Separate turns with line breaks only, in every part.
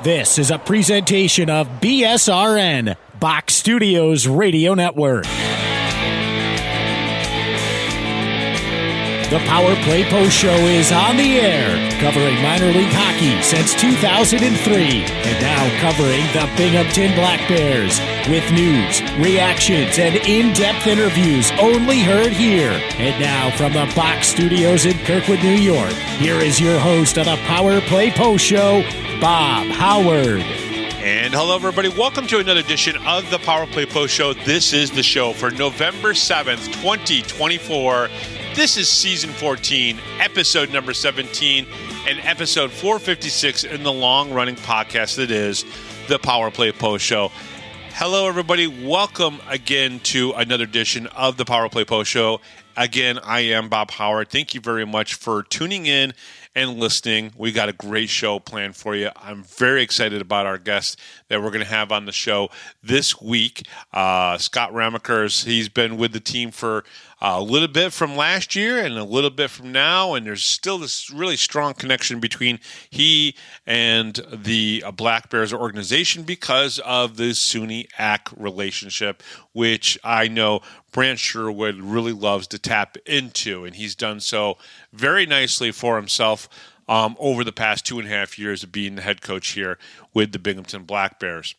This is a presentation of BSRN, Box Studios Radio Network. The Power Play Post Show is on the air, covering minor league hockey since 2003, and now covering the Binghamton Black Bears, with news, reactions, and in-depth interviews only heard here. And now from the Box Studios in Kirkwood, New York, here is your host of the Power Play Post Show, Bob Howard.
And hello, everybody. Welcome to another edition of the Power Play Post Show. This is the show for November 7th, 2024. This is Season 14, Episode number 17, and Episode 456 in the long-running podcast that is the Power Play Post Show. Hello, everybody. Welcome again to another edition of the Power Play Post Show. Again, I am Bob Howard. Thank you very much for tuning in and listening. We got a great show planned for you. I'm very excited about our guest that we're going to have on the show this week. Scott Ramaekers. He's been with the team for a little bit from last year and a little bit from now, and there's still this really strong connection between he and the Black Bears organization because of the SUNY-AC relationship, which I know Brant Sherwood really loves to tap into, and he's done so very nicely for himself over the past 2.5 years of being the head coach here with the Binghamton Black Bears.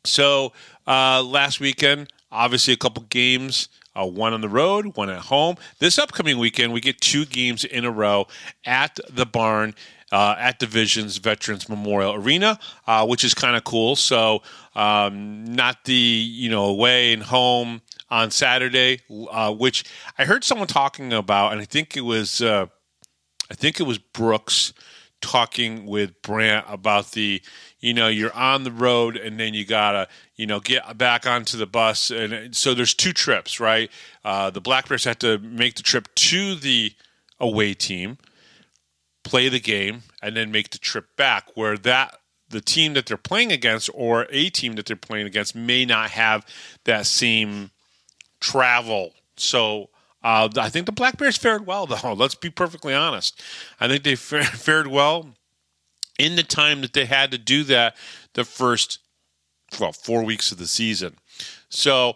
So last weekend, obviously a couple games, one on the road, one at home. This upcoming weekend, we get 2 games in a row at the barn at Division's Veterans Memorial Arena, which is kind of cool. So not the away and home on Saturday, which I heard someone talking about, and I think it was Brooks talking with Brant about the, you're on the road and then you gotta, get back onto the bus. And so there's 2 trips, right? The Black Bears have to make the trip to the away team, play the game, and then make the trip back, where the team that they're playing against or a team that they're playing against may not have that same travel. So I think the Black Bears fared well, though. Let's be perfectly honest. I think they fared well in the time that they had to do that the first, 4 weeks of the season. So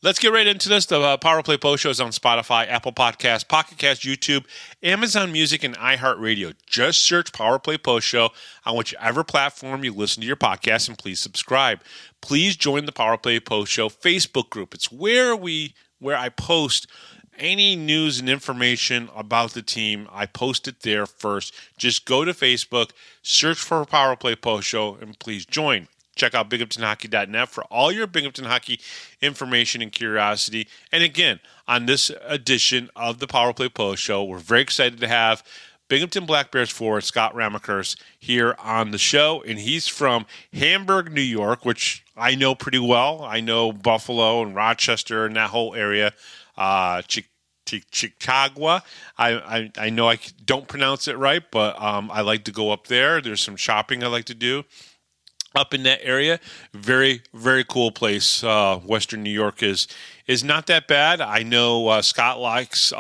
let's get right into this. The Power Play Post Show is on Spotify, Apple Podcasts, Pocket Cast, YouTube, Amazon Music, and iHeartRadio. Just search Power Play Post Show on whichever platform you listen to your podcast, and please subscribe. Please join the Power Play Post Show Facebook group. It's where I post any news and information about the team. I post it there first. Just go to Facebook, search for Power Play Post Show, and please join. Check out binghamtonhockey.net for all your Binghamton hockey information and curiosity. And again, on this edition of the Power Play Post Show, we're very excited to have Binghamton Black Bears forward Scott Ramaekers here on the show. And he's from Hamburg, New York, which I know pretty well. I know Buffalo and Rochester and that whole area. Chicago. I know I don't pronounce it right, but I like to go up there. There's some shopping I like to do up in that area. Very, very cool place. Western New York is not that bad. I know Scott likes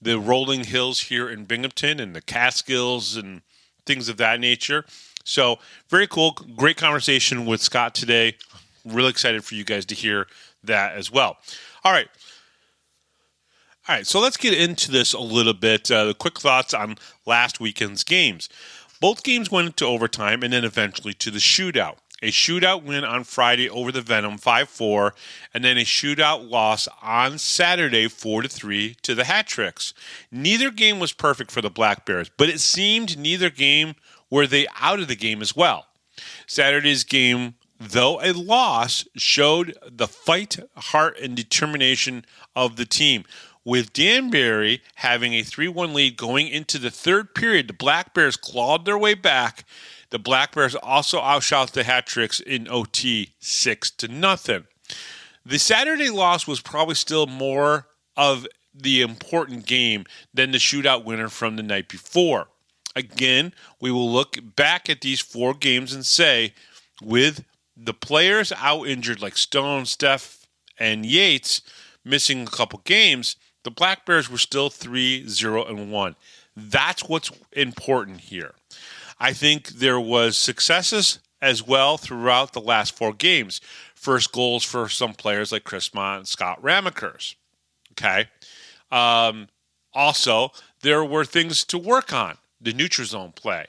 the rolling hills here in Binghamton and the Catskills and things of that nature. So very cool. Great conversation with Scott today. Really excited for you guys to hear that as well. All right, so let's get into this a little bit. The quick thoughts on last weekend's games. Both games went into overtime and then eventually to the shootout. A shootout win on Friday over the Venom 5-4, and then a shootout loss on Saturday 4-3 to the Hat Tricks. Neither game was perfect for the Black Bears, but it seemed neither game were they out of the game as well. Saturday's game, though a loss, showed the fight, heart, and determination of the team. With Danbury having a 3-1 lead going into the third period, the Black Bears clawed their way back. The Black Bears also outshot the Hat Tricks in OT 6-0. The Saturday loss was probably still more of the important game than the shootout winner from the night before. Again, we will look back at these 4 games and say, with the players out injured like Stone, Steph, and Yates missing a couple games, the Black Bears were still 3-0-1. That's what's important here. I think there was successes as well throughout the last 4 games. First goals for some players like Chris Mott and Scott Ramaekers. Okay. Also, there were things to work on. The neutral zone play,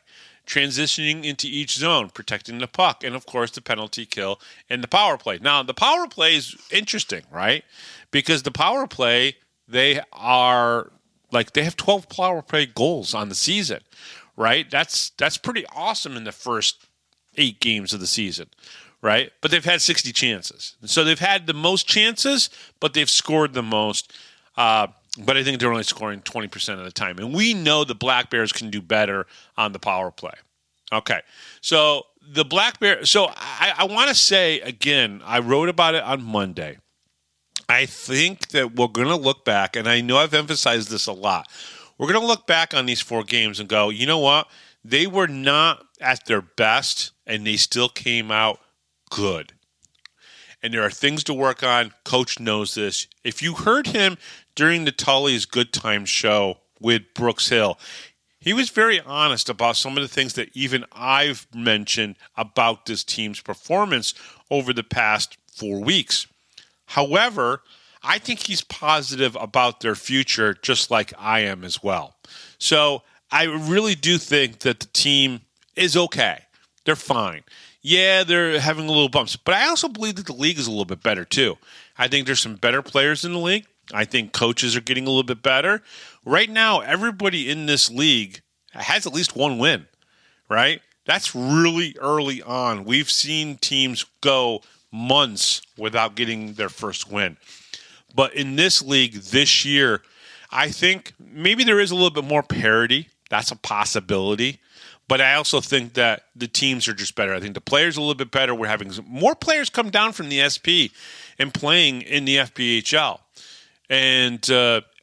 transitioning into each zone, protecting the puck, and, of course, the penalty kill and the power play. Now, the power play is interesting, right? Because the power play, they have 12 power play goals on the season, right? That's pretty awesome in the first 8 games of the season, right? But they've had 60 chances. So they've had the most chances, but they've scored the most. But I think they're only scoring 20% of the time. And we know the Black Bears can do better on the power play. Okay. So the Black Bears. So I want to say, again, I wrote about it on Monday. I think that we're going to look back, and I know I've emphasized this a lot. We're going to look back on these 4 games and go, you know what? They were not at their best, and they still came out good. And there are things to work on. Coach knows this. If you heard him during the Tully's Good Time show with Brooks Hill, he was very honest about some of the things that even I've mentioned about this team's performance over the past 4 weeks. However, I think he's positive about their future, just like I am as well. So I really do think that the team is okay. They're fine. Yeah, they're having a little bumps. But I also believe that the league is a little bit better, too. I think there's some better players in the league. I think coaches are getting a little bit better. Right now, everybody in this league has at least 1 win, right? That's really early on. We've seen teams go months without getting their first win. But in this league this year, I think maybe there is a little bit more parity. That's a possibility. But I also think that the teams are just better. I think the players are a little bit better. We're having more players come down from the SP and playing in the FPHL. And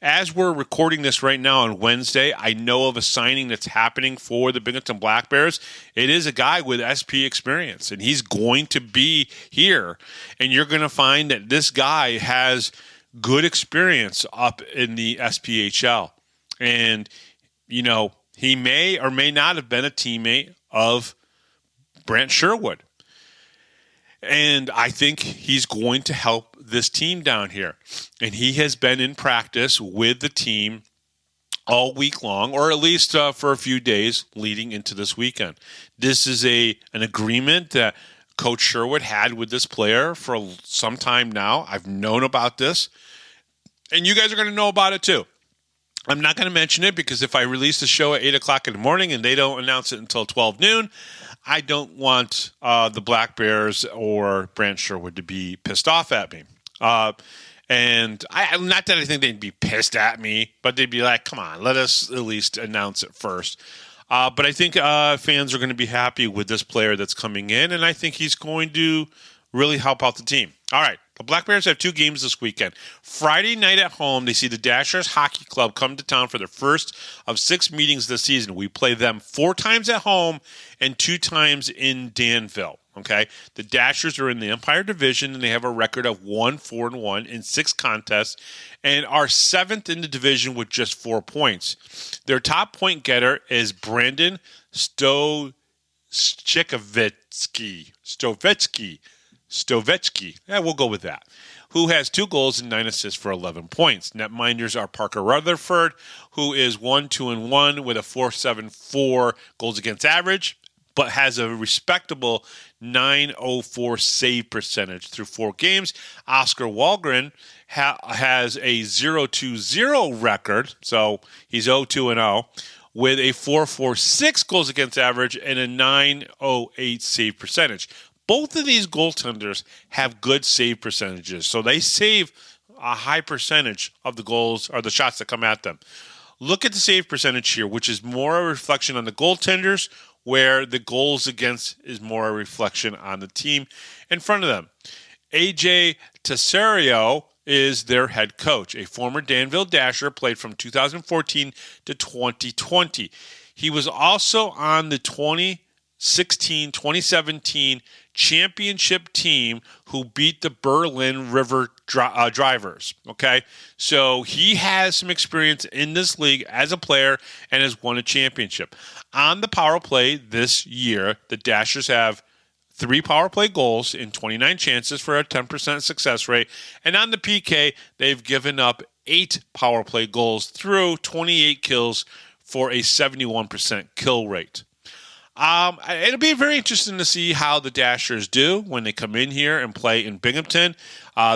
as we're recording this right now on Wednesday, I know of a signing that's happening for the Binghamton Black Bears. It is a guy with SP experience, and he's going to be here. And you're going to find that this guy has good experience up in the SPHL. And, you know, he may or may not have been a teammate of Brant Sherwood. And I think he's going to help this team down here. And he has been in practice with the team all week long, or at least for a few days leading into this weekend. This is an agreement that Coach Sherwood had with this player for some time now. I've known about this. And you guys are going to know about it too. I'm not going to mention it because if I release the show at 8 o'clock in the morning and they don't announce it until 12 noon, I don't want the Black Bears or Brant Sherwood to be pissed off at me. And not that I think they'd be pissed at me, but they'd be like, come on, let us at least announce it first. But I think fans are going to be happy with this player that's coming in, and I think he's going to really help out the team. All right. The Black Bears have 2 games this weekend. Friday night at home, they see the Dashers Hockey Club come to town for their first of 6 meetings this season. We play them 4 times at home and 2 times in Danville. Okay, the Dashers are in the Empire Division, and they have a record of 1-4-1 in 6 contests, and are 7th in the division with just 4 points. Their top point getter is Brandon Stovetsky. Yeah, we'll go with that. Who has 2 goals and 9 assists for 11 points. Netminders are Parker Rutherford, who is 1-2-1 with a .474 goals against average, but has a respectable .904 save percentage through 4 games. Oscar Walgren has a 0-2-0 record, so he's 0-2-0, with a .446 goals against average and a .908 save percentage. Both of these goaltenders have good save percentages, so they save a high percentage of the goals or the shots that come at them. Look at the save percentage here, which is more a reflection on the goaltenders, where the goals against is more a reflection on the team in front of them. AJ Tesario is their head coach, a former Danville Dasher, played from 2014 to 2020. He was also on the 2016-2017 championship team who beat the Berlin River Drivers. Okay, so he has some experience in this league as a player and has won a championship. On the power play this year, the Dashers have 3 power play goals in 29 chances for a 10% success rate. And on the PK, they've given up 8 power play goals through 28 kills for a 71% kill rate. It'll be very interesting to see how the Dashers do when they come in here and play in Binghamton.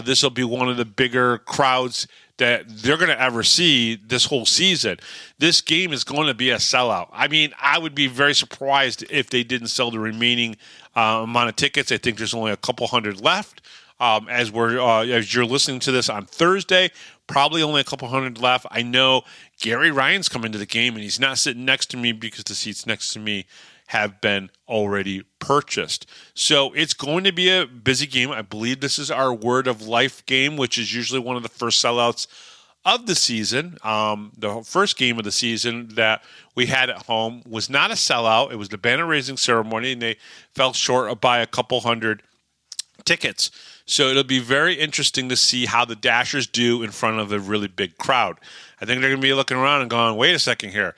This will be one of the bigger crowds that they're going to ever see this whole season. This game is going to be a sellout. I mean, I would be very surprised if they didn't sell the remaining amount of tickets. I think there's only a couple hundred left. As you're listening to this on Thursday, probably only a couple hundred left. I know Gary Ryan's coming to the game, and he's not sitting next to me because the seats next to me have been already purchased. So it's going to be a busy game. I believe this is our Word of Life game, which is usually one of the first sellouts of the season. The first game of the season that we had at home was not a sellout. It was the banner raising ceremony, and they fell short by a couple hundred tickets. So it'll be very interesting to see how the Dashers do in front of a really big crowd. I think they're going to be looking around and going, wait a second here.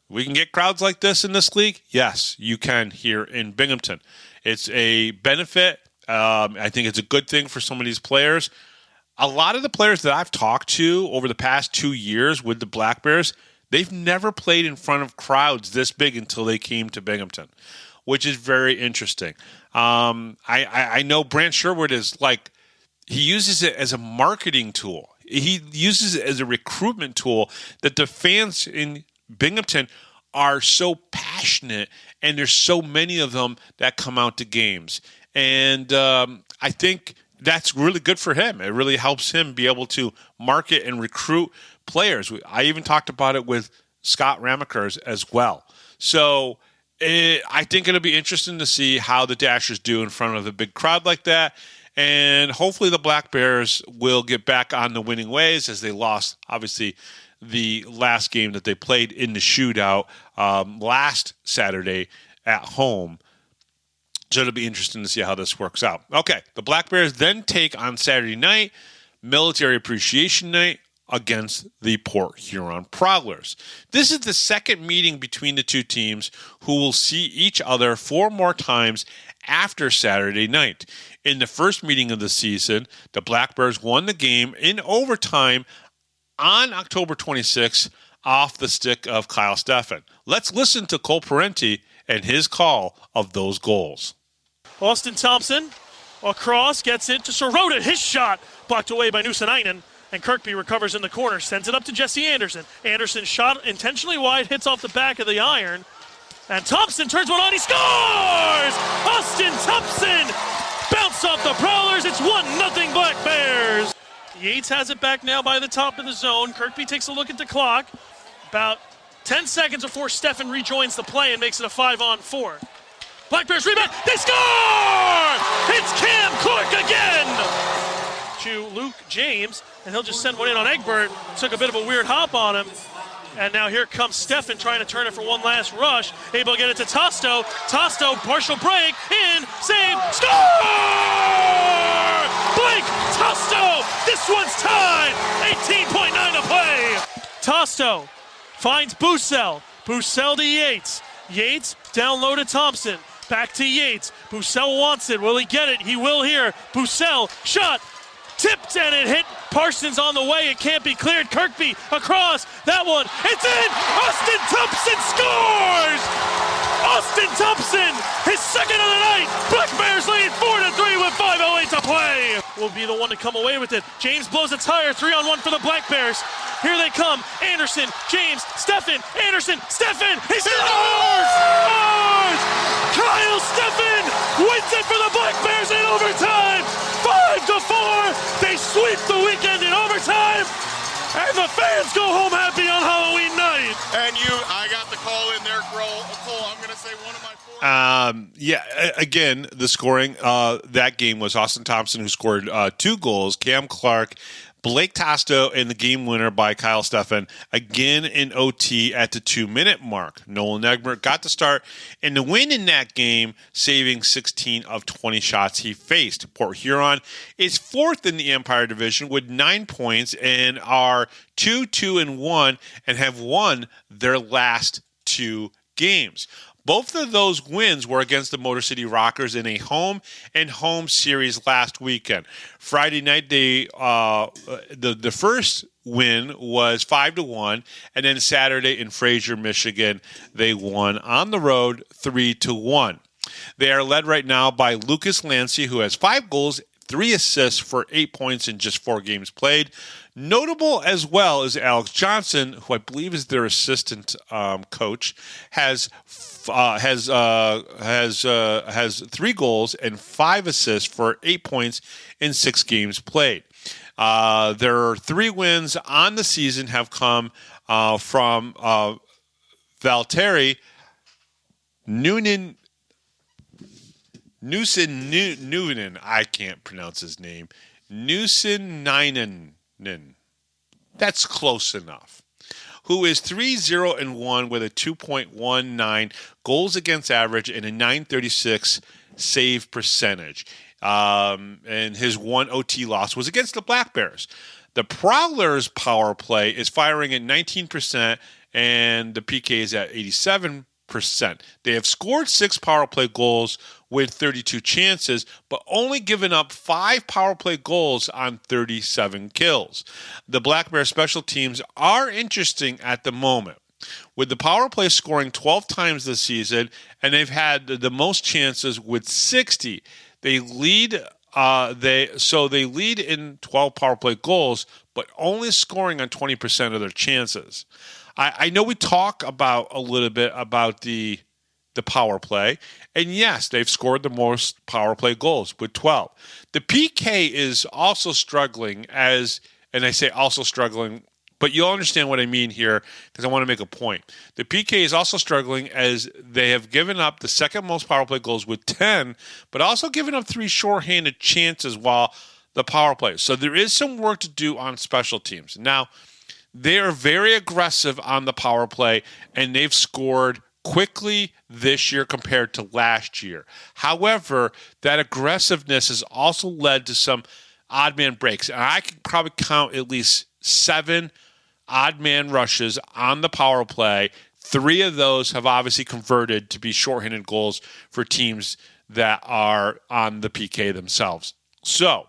We can get crowds like this in this league? Yes, you can here in Binghamton. It's a benefit. I think it's a good thing for some of these players. A lot of the players that I've talked to over the past 2 years with the Black Bears, they've never played in front of crowds this big until they came to Binghamton, which is very interesting. I know Brant Sherwood is like, he uses it as a marketing tool. He uses it as a recruitment tool that the fans in Binghamton are so passionate, and there's so many of them that come out to games. And I think that's really good for him. It really helps him be able to market and recruit players. I even talked about it with Scott Ramaekers as well. So I think it'll be interesting to see how the Dashers do in front of a big crowd like that. And hopefully the Black Bears will get back on the winning ways, as they lost, obviously, the last game that they played in the shootout last Saturday at home. So it'll be interesting to see how this works out. Okay, the Black Bears then take on Saturday night, Military Appreciation Night, against the Port Huron Prowlers. This is the second meeting between the two teams, who will see each other 4 more times after Saturday night. In the first meeting of the season, the Black Bears won the game in overtime on October 26th off the stick of Kyle Steffen. Let's listen to Cole Parenti and his call of those goals.
Austin Thompson across, gets it to Sirota. His shot blocked away by Nuusanainen, and Kirkby recovers in the corner, sends it up to Jesse Anderson. Anderson shot intentionally wide, hits off the back of the iron, and Thompson turns one on, he scores! Austin Thompson bounce off the Prowlers. It's 1-0 Black Bears. Yates has it back now by the top of the zone. Kirkby takes a look at the clock. About 10 seconds before Steffen rejoins the play and makes it a 5-on-4. Black Bears rebound. They score! It's Cam Cork again! To Luke James, and he'll just send one in on Egbert. Took a bit of a weird hop on him. And now here comes Steffen trying to turn it for one last rush. Able to get it to Tosto. Tosto, partial break, in, save, score! Blake Tosto! This one's tied! 18.9 to play. Tosto finds Bussell. Bussell to Yates. Yates down low to Thompson. Back to Yates. Bussell wants it. Will he get it? He will here. Bussell, shot, tipped, and it hit Parsons on the way. It can't be cleared. Kirkby across. That one. It's in! Austin Thompson scores! Austin Thompson, his second of the night. Black Bears lead 4-3 with 5:08 to play. Will be the one to come away with it. James blows a tire. 3-on-1 for the Black Bears. Here they come. Anderson, James, Steffen, Anderson, Steffen. He scores! Kyle Steffen wins it for the Black Bears in overtime. 5-4. They sweep the weekend in overtime. And the fans go home happy on Halloween night.
And I got the call in there, Cole. I'm going to say one of my four.
Again, the scoring, that game was Austin Thompson, who scored 2 goals, Cam Clark, Blake Tosto, and the game winner by Kyle Steffen, again in OT at the 2-minute mark. Nolan Egbert got the start and the win in that game, saving 16 of 20 shots he faced. Port Huron is 4th in the Empire Division with 9 points and are 2-2-1 and have won their last 2 games. Both of those wins were against the Motor City Rockers in a home series last weekend. Friday night, the first win was 5-1, and then Saturday in Fraser, Michigan, they won on the road 3-1. They are led right now by Lucas Lancey, who has 5 goals, 3 assists for 8 points in just 4 games played. Notable as well is Alex Johnson, who I believe is their assistant coach, has 3 goals and 5 assists for 8 points in 6 games played. Their 3 wins on the season have come from Valtteri Nuunen. I can't pronounce his name. Nuusenainen. That's close enough. Who is 3-0-1 with a 2.19 goals against average and a .936 save percentage. And his 1 OT loss was against the Black Bears. The Prowlers power play is firing at 19%, and the PK is at 87%. They have scored 6 power play goals with 32 chances, but only given up 5 power play goals on 37 kills. The Black Bear special teams are interesting at the moment, with the power play scoring 12 times this season, and they've had the most chances with 60. They lead. They lead in 12 power play goals, but only scoring on 20% of their chances. I know we talk about a little bit about the power play, and yes, they've scored the most power play goals with 12. The PK is also struggling and I say also struggling, but you'll understand what I mean here because I want to make a point. The PK is also struggling as they have given up the second most power play goals with 10, but also given up 3 shorthanded chances while the power play. So there is some work to do on special teams. Now, they are very aggressive on the power play, and they've scored quickly this year compared to last year. However, that aggressiveness has also led to some odd man breaks. And I can probably count at least 7 odd man rushes on the power play. 3 of those have obviously converted to be shorthanded goals for teams that are on the PK themselves. So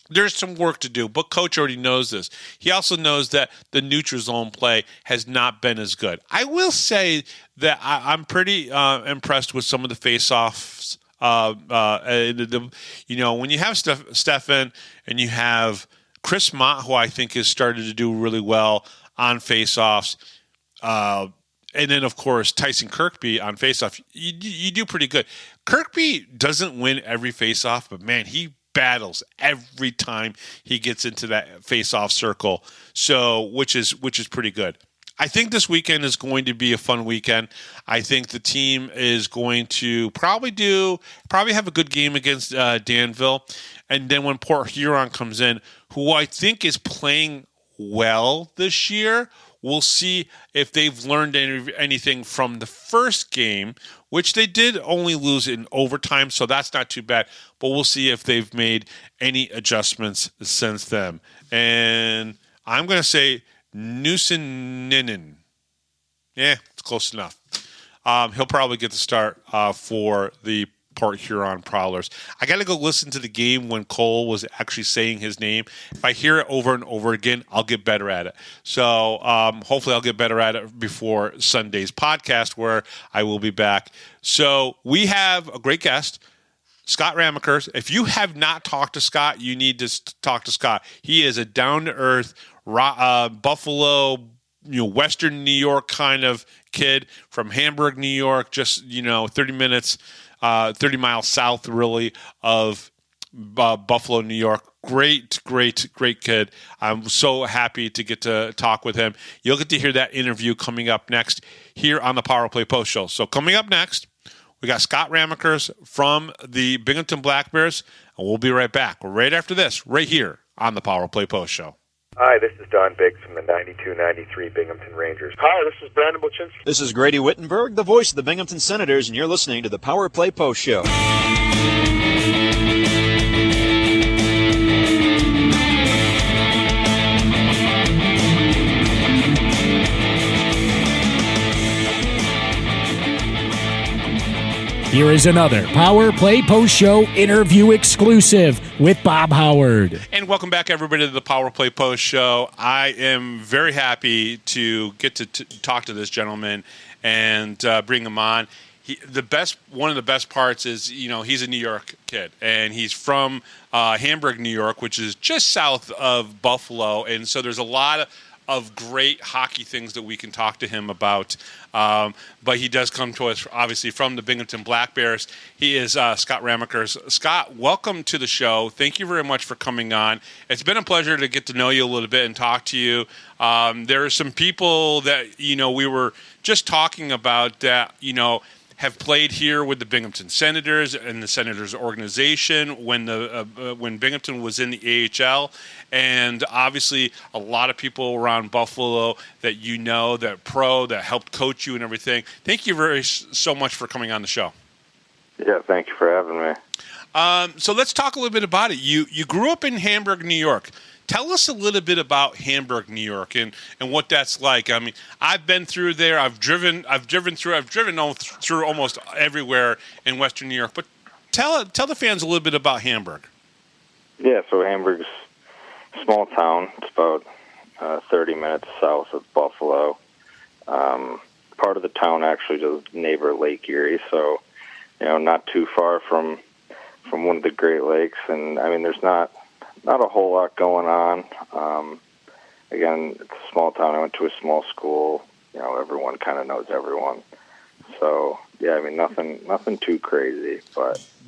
there's some work to do, but Coach already knows this. He also knows that the neutral zone play has not been as good. I will say that I'm pretty impressed with some of the face-offs. When you have Stefan and you have Chris Mott, who I think has started to do really well on face-offs, and then, of course, Tyson Kirkby on face-off, you do pretty good. Kirkby doesn't win every face-off, but, man, he battles every time he gets into that face-off circle, so which is pretty good. I think this weekend is going to be a fun weekend. I think the team is going to probably have a good game against Danville, and then when Port Huron comes in, who I think is playing well this year, we'll see if they've learned anything from the first game, which they did only lose in overtime, so that's not too bad. But we'll see if they've made any adjustments since then. And I'm going to say Nuusenainen. Yeah, it's close enough. He'll probably get the start for the Port Huron Prowlers. I got to go listen to the game when Cole was actually saying his name. If I hear it over and over again, I'll get better at it. So hopefully I'll get better at it before Sunday's podcast where I will be back. So we have a great guest, Scott Ramaekers. If you have not talked to Scott, you need to talk to Scott. He is a down-to-earth Buffalo, Western New York kind of kid from Hamburg, New York, just 30 minutes 30 miles south, really, of Buffalo, New York. Great kid. I'm so happy to get to talk with him. You'll get to hear that interview coming up next here on the Power Play Post Show. So coming up next, we got Scott Ramaekers from the Binghamton Black Bears, and we'll be right back right after this, right here on the Power Play Post Show.
Hi, this is Don Biggs from the 92-93 Binghamton Rangers.
Hi, this is Brandon Buchinski.
This is Grady Wittenberg, the voice of the Binghamton Senators, and you're listening to the Power Play Post Show.
Here is another Power Play Post Show interview exclusive with Bob Howard.
And welcome back, everybody, to the Power Play Post Show. I am very happy to get to talk to this gentleman and bring him on. One of the best parts is, he's a New York kid, and he's from Hamburg, New York, which is just south of Buffalo. And so there's a lot of great hockey things that we can talk to him about. But he does come to us, obviously, from the Binghamton Black Bears. He is Scott Ramaekers. Scott, welcome to the show. Thank you very much for coming on. It's been a pleasure to get to know you a little bit and talk to you. There are some people that, we were just talking about that, have played here with the Binghamton Senators and the Senators organization when Binghamton was in the AHL, and obviously a lot of people around Buffalo that that helped coach you and everything. Thank you so much for coming on the show.
Yeah, thank you for having me.
So let's talk a little bit about it. You grew up in Hamburg, New York. Tell us a little bit about Hamburg, New York, and what that's like. I mean, I've been through there. I've driven through almost everywhere in Western New York. But tell the fans a little bit about Hamburg.
Yeah, so Hamburg's a small town. It's about 30 minutes south of Buffalo. Part of the town actually does neighbor Lake Erie, so not too far from one of the Great Lakes. And I mean, there's not a whole lot going on. Again, it's a small town. I went to a small school. Everyone kind of knows everyone. So, yeah, I mean, nothing too crazy.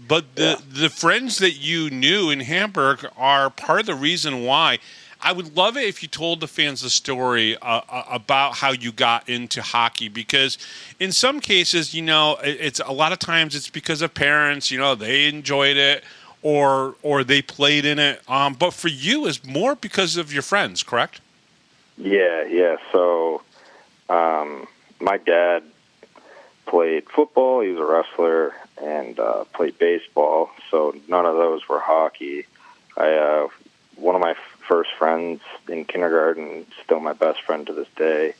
But
the friends that you knew in Hamburg are part of the reason why. I would love it if you told the fans the story about how you got into hockey, because in some cases, it's a lot of times it's because of parents. They enjoyed it. Or they played in it, but for you, it's more because of your friends, correct?
Yeah. So, my dad played football. He was a wrestler and played baseball. So none of those were hockey. One of my first friends in kindergarten, still my best friend to this day.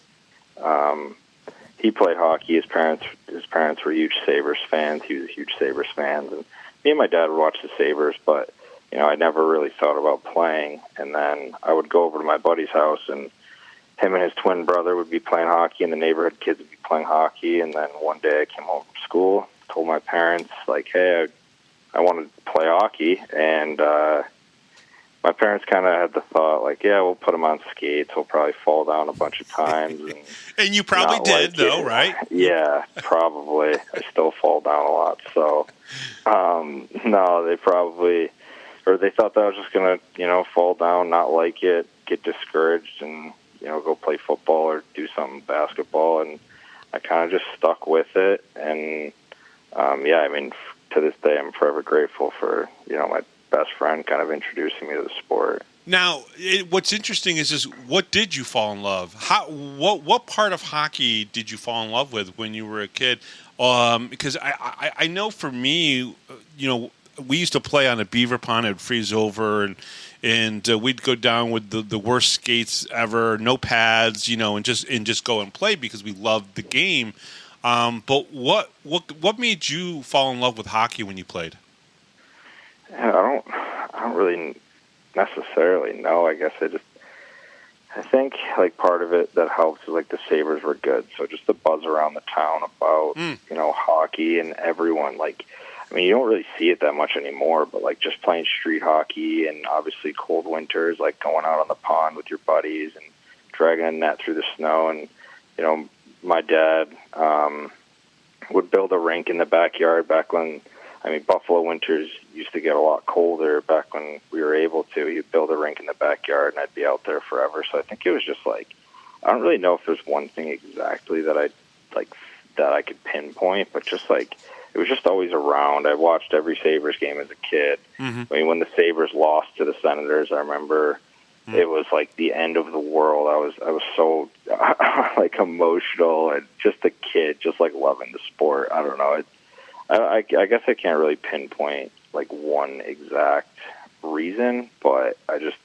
He played hockey. His parents were huge Sabres fans. He was a huge Sabres fan, and me and my dad would watch the Sabres, but, I never really thought about playing. And then I would go over to my buddy's house, and him and his twin brother would be playing hockey, and the neighborhood kids would be playing hockey. And then one day I came home from school, told my parents, like, hey, I wanted to play hockey. And my parents kind of had the thought, like, yeah, we'll put him on skates. He'll probably fall down a bunch of times.
And you probably did, though, right?
Yeah, probably. I still fall down a lot. So, no, they thought that I was just going to, fall down, not like it, get discouraged, and, go play football or do some basketball. And I kind of just stuck with it. And, I mean, to this day, I'm forever grateful for, my best friend kind of introducing me to the sport.
Now, what's interesting is what did you fall in love? What part of hockey did you fall in love with when you were a kid? Because I know for me, we used to play on a beaver pond. It would freeze over, and we'd go down with the worst skates ever, no pads, and just go and play because we loved the game. But what made you fall in love with hockey when you played?
I don't really necessarily know. I guess I think like part of it that helps is like the Sabres were good. So just the buzz around the town about, hockey, and everyone, like, I mean, you don't really see it that much anymore, but like just playing street hockey, and obviously cold winters, like going out on the pond with your buddies and dragging a net through the snow. And, my dad would build a rink in the backyard back when, Buffalo winters used to get a lot colder back when we were able to. He'd build a rink in the backyard, and I'd be out there forever. So I think it was just like, I don't really know if there's one thing exactly that I could pinpoint, but just like, it was just always around. I watched every Sabres game as a kid. Mm-hmm. I mean, when the Sabres lost to the Senators, I remember it was like the end of the world. I was so like emotional, and just a kid, just like loving the sport. I don't know. I guess I can't really pinpoint like one exact reason, but I just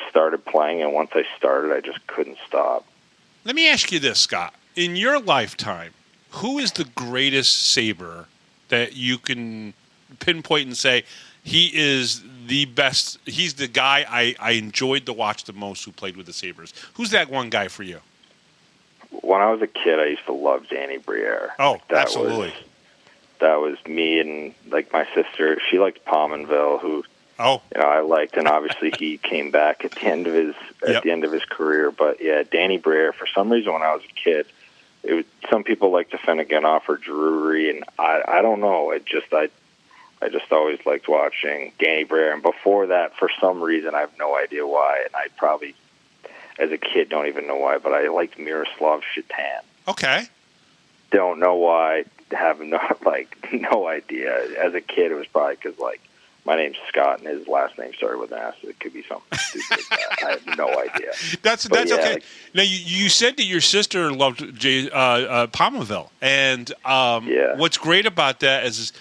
started playing, and once I started, I just couldn't stop.
Let me ask you this, Scott. In your lifetime, who is the greatest Sabre that you can pinpoint and say he is the best? He's the guy I enjoyed to watch the most who played with the Sabres. Who's that one guy for you?
When I was a kid, I used to love Danny Briere.
Oh, absolutely.
That was me, and like my sister, she liked Pominville, who I liked, and obviously he came back at the end of his career. But yeah, Danny Briere. For some reason, when I was a kid, some people like to Finnegan-Off or Drury, and I don't know. I just always liked watching Danny Briere, and before that, for some reason, I have no idea why, and I probably, as a kid, don't even know why, but I liked Miroslav Shatan.
Okay.
Don't know why. Have no idea. As a kid, it was probably because my name's Scott and his last name started with an S. It could be something stupid like that. I have no idea.
That's okay. Now you said that your sister loved Pominville, and what's great about that is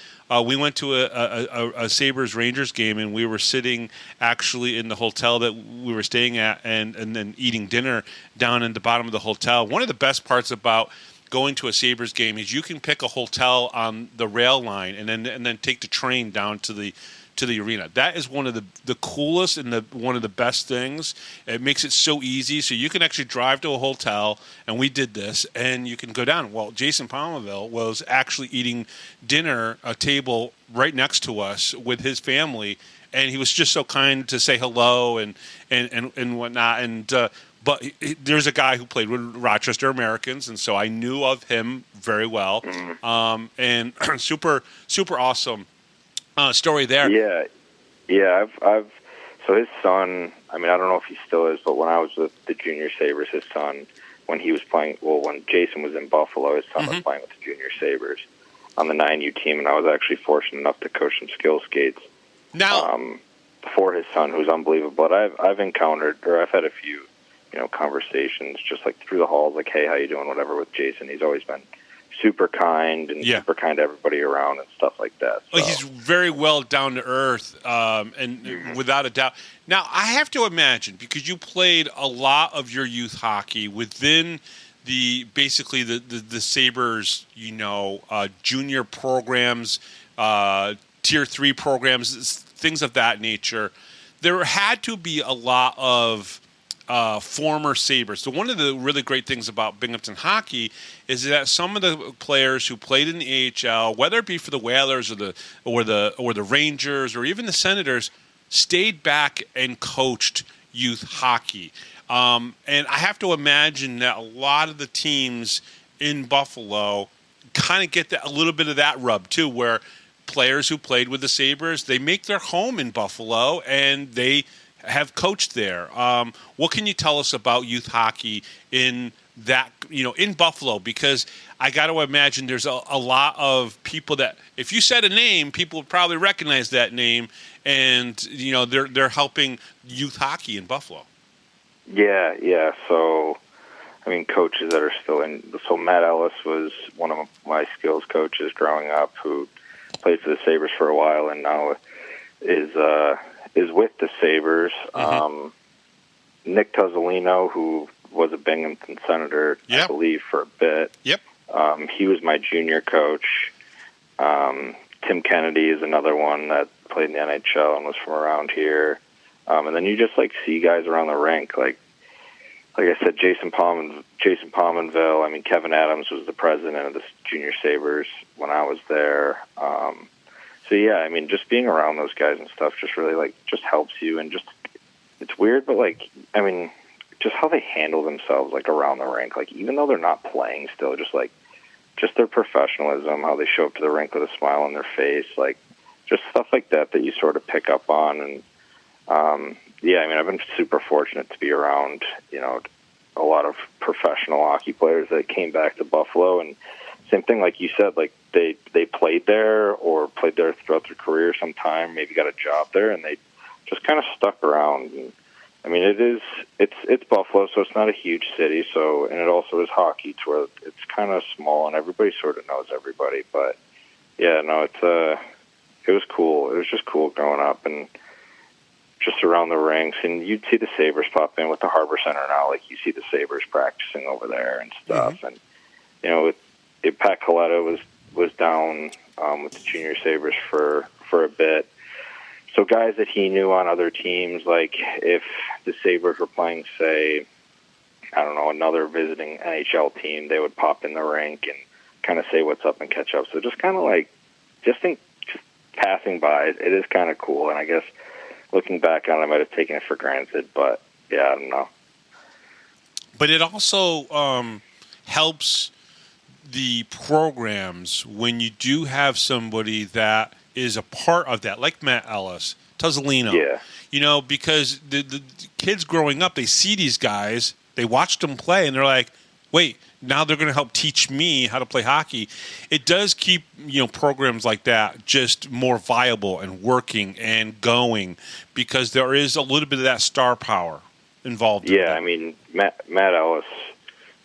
we went to a Sabres Rangers game, and we were sitting actually in the hotel that we were staying at, and then eating dinner down in the bottom of the hotel. One of the best parts about going to a Sabres game is you can pick a hotel on the rail line and then take the train down to the arena. That is one of the coolest and one of the best things. It makes it so easy. So you can actually drive to a hotel, and we did this, and you can go down. Well, Jason Pominville was actually eating dinner a table right next to us with his family, and he was just so kind to say hello and whatnot. And but there's a guy who played with Rochester Americans, and so I knew of him very well. And super awesome story there.
Yeah. So his son. I mean, I don't know if he still is, but when I was with the junior Sabres, his son, when he was playing, when Jason was in Buffalo, his son was playing with the junior Sabres on the 9U team, and I was actually fortunate enough to coach some skill skates.
Now,
for his son, who's unbelievable. But I've encountered, or I've had a few, conversations just like through the halls, like, hey, how you doing, whatever, with Jason. He's always been super kind and super kind to everybody around and stuff like that. So.
Well, he's very well down to earth, and without a doubt. Now, I have to imagine, because you played a lot of your youth hockey within basically the Sabres, junior programs, tier 3 programs, things of that nature. There had to be a lot of former Sabres. So one of the really great things about Binghamton hockey is that some of the players who played in the AHL, whether it be for the Whalers or the Rangers or even the Senators, stayed back and coached youth hockey. And I have to imagine that a lot of the teams in Buffalo kind of get a little bit of that rub too, where players who played with the Sabres, they make their home in Buffalo and they have coached there. What can you tell us about youth hockey in that, in Buffalo? Because I got to imagine there's a lot of people that, if you said a name, people would probably recognize that name, and they're helping youth hockey in Buffalo. Yeah. So, I mean, coaches that are still in. So Matt Ellis was one of my skills coaches growing up, who played for the Sabres for a while, and now is with the Sabres. Nick Tuzzolino, who was a Binghamton Senator, I believe, for a bit. He was my junior coach. Tim Kennedy is another one that played in the NHL and was from around here. And then you just see guys around the rink, like I said, Jason Pominville. I mean, Kevin Adams was the president of the junior Sabres when I was there. So yeah, I mean, just being around those guys and stuff just really just helps you, and just, it's weird, but I mean, just how they handle themselves around the rink, even though they're not playing still, just their professionalism, how they show up to the rink with a smile on their face, just stuff like that you sort of pick up on. And yeah, I mean, I've been super fortunate to be around a lot of professional hockey players that came back to Buffalo, and same thing like you said, they played there or played there throughout their career sometime, maybe got a job there, and they just kind of stuck around. And I mean, it's Buffalo, so it's not a huge city, so, and it also is hockey, to where it's kind of small and everybody sort of knows everybody. But yeah, no, it was cool. It was just cool growing up and just around the rinks, and you'd see the Sabres pop in with the Harbor Center now, you see the Sabres practicing over there and stuff. And with Pat Coletta was down
with the junior Sabres for a bit. So guys that he knew on other teams, like if the Sabres were playing, say, I don't know, another visiting NHL team, they would pop in the rink and kind of say what's up and catch up. So just kind of like, just passing by, it is kind of cool. And I guess looking back on it, I might have taken it for granted, but yeah, I don't know.
But it also helps the programs when you do have somebody that is a part of that, like Matt Ellis, Tuzolino.
Yeah.
You know, because the kids growing up, they see these guys, they watch them play, and they're like, wait, now they're going to help teach me how to play hockey. It does keep, programs like that just more viable and working and going because there is a little bit of that star power involved.
Yeah, I mean, Matt Ellis,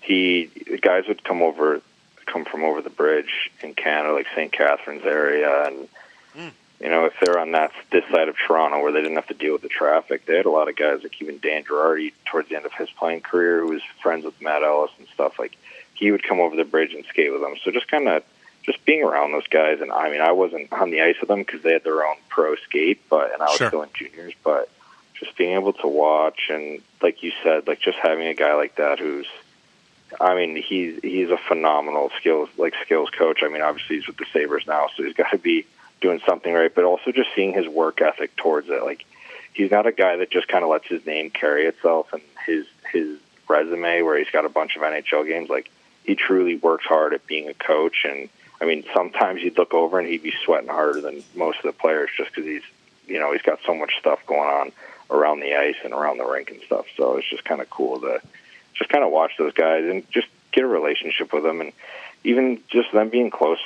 the guys would come from over the bridge in Canada, like St. Catharines area, and if they're on this side of Toronto where they didn't have to deal with the traffic, they had a lot of guys like even Dan Girardi towards the end of his playing career, who was friends with Matt Ellis and stuff. Like he would come over the bridge and skate with them. So just being around those guys, and I mean, I wasn't on the ice with them because they had their own pro skate, and I was still in juniors, but just being able to watch and like you said, like just having a guy like that who's, I mean, he's a phenomenal skills coach. I mean, obviously he's with the Sabres now, so he's got to be doing something right, but also just seeing his work ethic towards it. Like he's not a guy that just kind of lets his name carry itself and his resume where he's got a bunch of NHL games. Like he truly works hard at being a coach. And I mean, sometimes you'd look over and he'd be sweating harder than most of the players just because he's got so much stuff going on around the ice and around the rink and stuff. So it's just kind of cool to just kind of watch those guys and just get a relationship with them. And even just them being close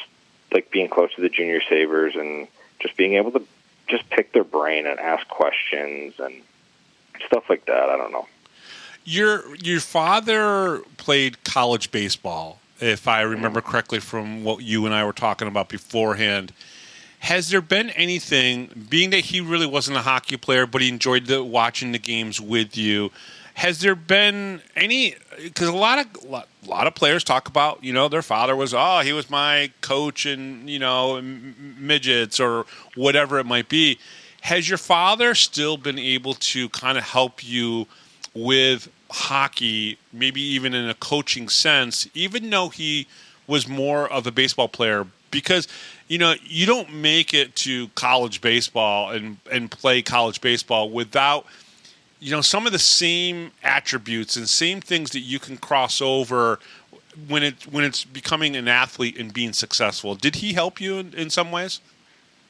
to the junior Sabres and just being able to just pick their brain and ask questions and stuff like that. I don't know.
Your father played college baseball, if I remember correctly from what you and I were talking about beforehand. Has there been anything, being that he really wasn't a hockey player, but he enjoyed watching the games with you, has there been any, because a lot of players talk about, their father was, he was my coach in, midgets or whatever it might be. Has your father still been able to kind of help you with hockey, maybe even in a coaching sense, even though he was more of a baseball player? Because, you don't make it to college baseball and play college baseball without some of the same attributes and same things that you can cross over when it's becoming an athlete and being successful. Did he help you in some ways?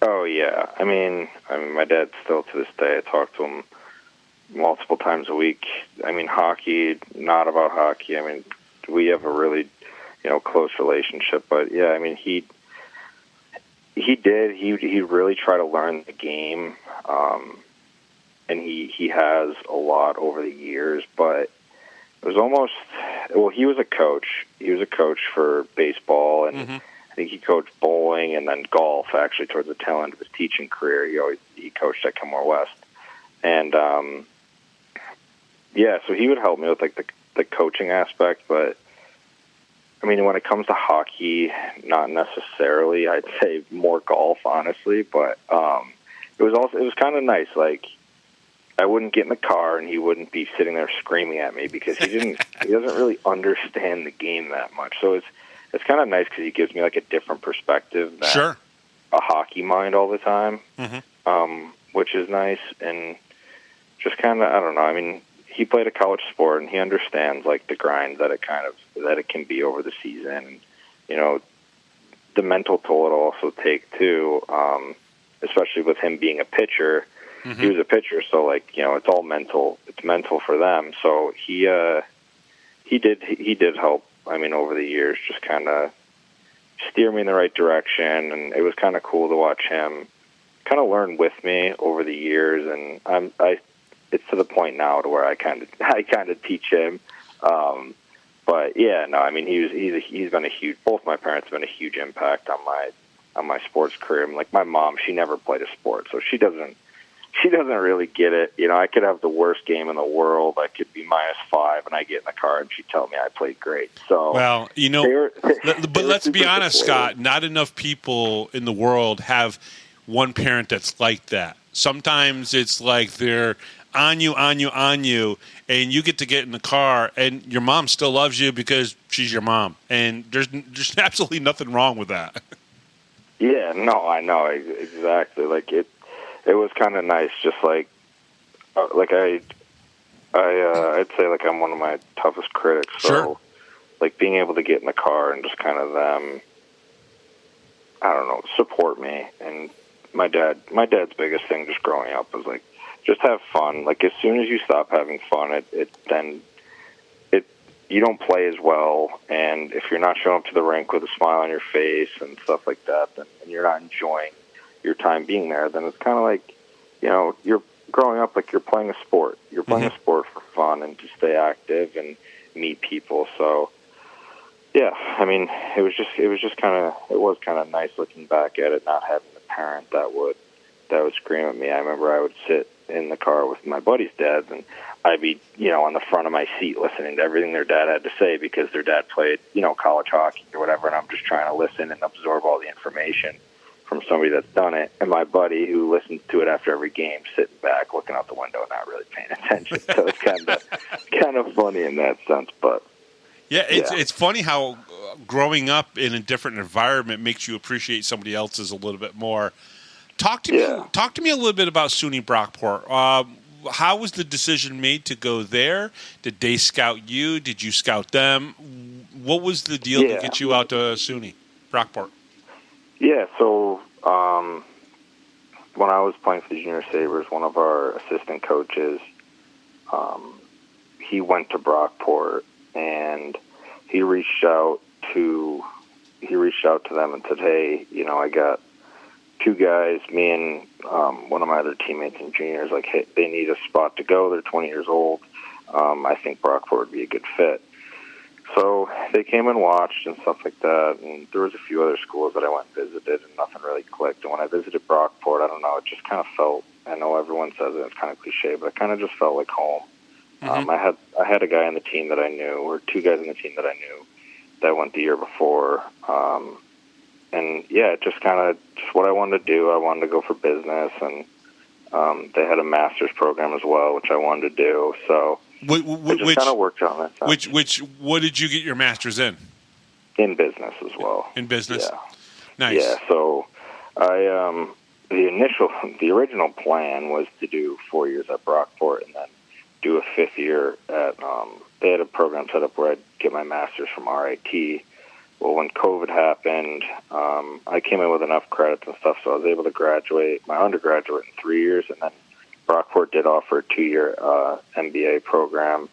Oh yeah. I mean, my dad still to this day, I talk to him multiple times a week. I mean, hockey, not about hockey. I mean, we have a really, close relationship, but yeah, I mean, he really tried to learn the game. And he has a lot over the years, but it was almost, he was a coach. He was a coach for baseball, and I think he coached bowling and then golf, actually, towards the tail end of his teaching career. He coached at Kenmore West. And, so he would help me with, like, the coaching aspect, but, I mean, when it comes to hockey, not necessarily. I'd say more golf, honestly, but it was kind of nice, like, I wouldn't get in the car and he wouldn't be sitting there screaming at me because he doesn't really understand the game that much. So it's kind of nice because he gives me like a different perspective than a hockey mind all the time, which is nice. And just kind of, I don't know. I mean, he played a college sport and he understands like the grind that it can be over the season. And, the mental toll it'll also take too, especially with him being a pitcher. He was a pitcher, so like it's all mental. It's mental for them. So he did help. I mean, over the years, just kind of steer me in the right direction, and it was kind of cool to watch him kind of learn with me over the years. And it's to the point now to where I kind of teach him. But yeah, no, I mean he's been a huge. Both my parents have been a huge impact on my sports career. I mean, like my mom, she never played a sport, so she doesn't she doesn't really get it. You know, I could have the worst game in the world. I could be -5, and I get in the car, and she'd tell me I played great. So,
well, you know, but let's be honest, Scott. Not enough people in the world have one parent that's like that. Sometimes it's like they're on you, and you get to get in the car, and your mom still loves you because she's your mom, and there's absolutely nothing wrong with that.
Yeah, no, I know exactly. Like it was kind of nice. Just like I'd say like I'm one of my toughest critics. So,
sure.
Like being able to get in the car and just kind of them, I don't know, support me. And my dad's biggest thing just growing up was like, just have fun. Like as soon as you stop having fun, you don't play as well, and if you're not showing up to the rink with a smile on your face and stuff like that, and you're not enjoying your time being there, then it's kind of like, you know, you're growing up like you're playing a sport. You're playing a sport for fun and to stay active and meet people. So, yeah, I mean, it was kind of nice looking back at it, not having a parent that would scream at me. I remember I would sit in the car with my buddies' dads, and I'd be, you know, on the front of my seat listening to everything their dad had to say because their dad played, you know, college hockey or whatever, and I'm just trying to listen and absorb all the information from somebody that's done it. And my buddy, who listens to it after every game, sitting back, looking out the window, not really paying attention. So it's kind of funny in that sense, but
yeah, it's funny how growing up in a different environment makes you appreciate somebody else's a little bit more. Talk to me a little bit about SUNY Brockport. How was the decision made to go there? Did they scout you? Did you scout them? What was the deal to get you out to SUNY Brockport?
Yeah, so when I was playing for the Junior Sabres, one of our assistant coaches, he went to Brockport, and he reached out to them and said, "Hey, you know, I got 2 guys, me and one of my other teammates and juniors, like, hey, they need a spot to go. They're 20 years old. I think Brockport would be a good fit." So they came and watched and stuff like that, and there was a few other schools that I went and visited, and nothing really clicked. And when I visited Brockport, I don't know, it just kind of felt, I know everyone says it, it's kind of cliche, but it kind of just felt like home. Mm-hmm. I had a guy on the team that I knew, or 2 guys on the team that I knew that went the year before, and yeah, just what I wanted to do. I wanted to go for business, and they had a master's program as well, which I wanted to do. So it just kind of worked on that.
What did you get your master's in?
In business as well.
In business,
yeah.
Nice.
Yeah. So the original plan was to do 4 years at Brockport and then do a 5th year at. They had a program set up where I'd get my master's from RIT. Well, when COVID happened, I came in with enough credits and stuff, so I was able to graduate my undergraduate in 3 years, and then Brockport did offer a 2-year MBA program.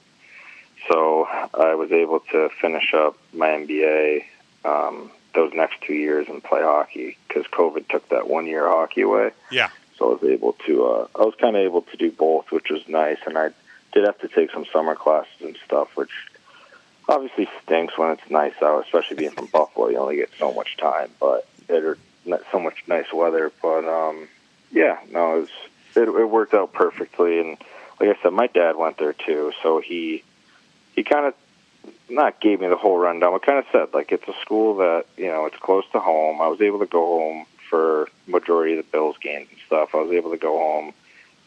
So I was able to finish up my MBA those next 2 years and play hockey because COVID took that 1 year hockey away.
Yeah.
So I was able to, I was kind of able to do both, which was nice, and I did have to take some summer classes and stuff, which obviously stinks when it's nice out, especially being from Buffalo. You only get so much time, but there's so much nice weather. But it worked out perfectly. And like I said, my dad went there too, so he kind of not gave me the whole rundown, but kind of said like it's a school that, you know, it's close to home. I was able to go home for majority of the Bills games and stuff. I was able to go home,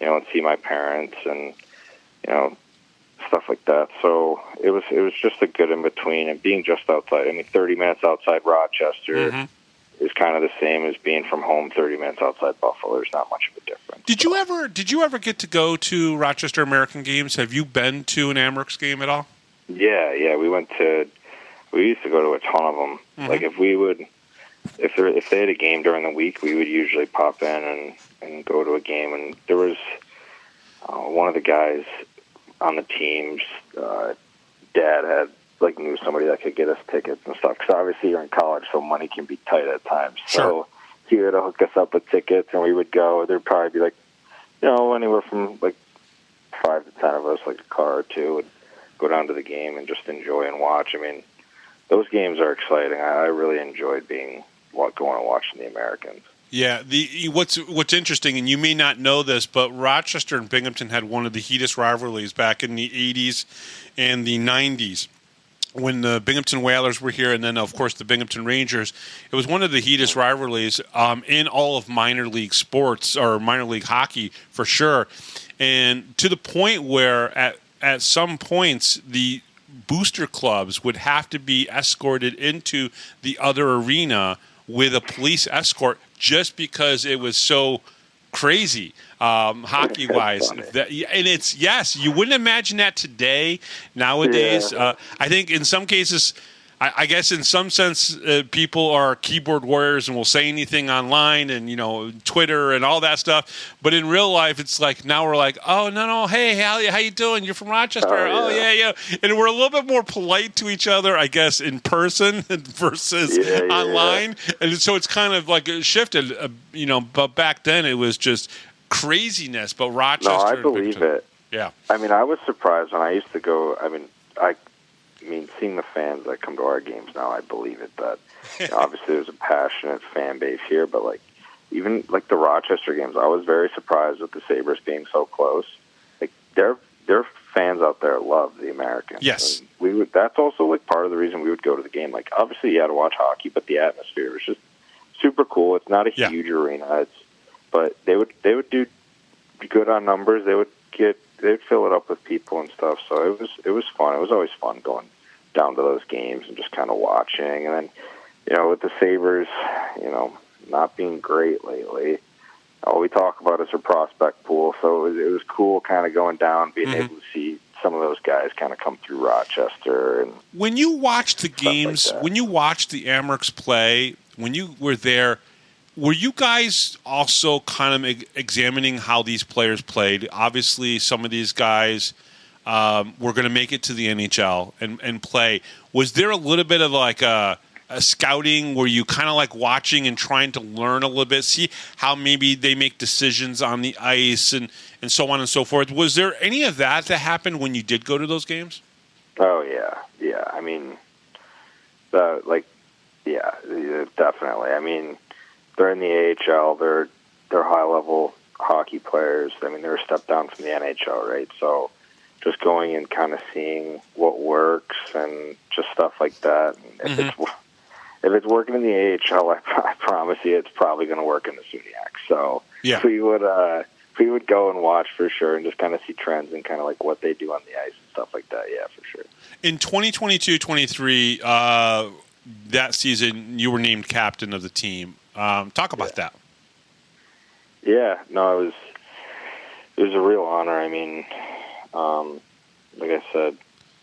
you know, and see my parents and, you know, stuff like that. So it was just a good in between, and being just outside. I mean, 30 minutes outside Rochester is kind of the same as being from home 30 minutes outside Buffalo. There's not much of a difference.
Did you ever get to go to Rochester American games? Have you been to an Ramaerkers game at all?
Yeah. We used to go to a ton of them. Mm-hmm. Like if they had a game during the week, we would usually pop in and go to a game. And there was one of the guys on the team's dad had knew somebody that could get us tickets and stuff. Because obviously you're in college, so money can be tight at times.
Sure.
So he would hook us up with tickets, and we would go. There'd probably be anywhere from 5 to 10 of us, like a car or two, would go down to the game and just enjoy and watch. I mean, those games are exciting. I really enjoyed going and watching the Americans.
Yeah, what's interesting, and you may not know this, but Rochester and Binghamton had one of the heatest rivalries back in the 80s and the 90s when the Binghamton Whalers were here, and then, of course, the Binghamton Rangers. It was one of the heatest rivalries in all of minor league sports, or minor league hockey, for sure. And to the point where at some points the booster clubs would have to be escorted into the other arena with a police escort just because it was so crazy hockey-wise. And it's, yes, you wouldn't imagine that today, nowadays.
Yeah.
I think in some cases, I guess in some sense, people are keyboard warriors and will say anything online and, Twitter and all that stuff. But in real life, it's like now we're like, oh, no, hey, how you doing? You're from Rochester. Oh, yeah. And we're a little bit more polite to each other, I guess, in person versus online. Yeah. And so it's kind of like shifted, but back then it was just craziness. But Rochester.
No, I believe it.
Yeah.
I mean, I was surprised when I used to go. I mean, seeing the fans that come to our games now, I believe it. That obviously there's a passionate fan base here, but even the Rochester games, I was very surprised with the Sabres being so close. Their fans out there love the Americans.
Yes,
and that's also part of the reason we would go to the game. Obviously you had to watch hockey, but the atmosphere was just super cool. It's not a huge arena, but they would do good on numbers. They'd fill it up with people and stuff. So it was fun. It was always fun going down to those games and just kind of watching. And then, with the Sabres, not being great lately, all we talk about is their prospect pool. So it was cool kind of going down, being able to see some of those guys kind of come through Rochester. And
when you watched the games, when you watched the Ramaerkers play, when you were there, were you guys also kind of examining how these players played? Obviously, some of these guys were going to make it to the NHL and play. Was there a little bit of a scouting? Were you kind of watching and trying to learn a little bit, see how maybe they make decisions on the ice and so on and so forth? Was there any of that happened when you did go to those games?
Oh, yeah. Yeah, I mean, definitely. I mean, they're in the AHL. They're high-level hockey players. I mean, they're a step down from the NHL, right? So just going and kind of seeing what works and just stuff like that. And if it's working in the AHL, I promise you it's probably going to work in the SUNYAC. So we would go and watch for sure and just kind of see trends and kind of what they do on the ice and stuff like that. Yeah, for sure.
In 2022-23, that season, you were named captain of the team. Talk about that.
Yeah, no, it was a real honor. I mean, like I said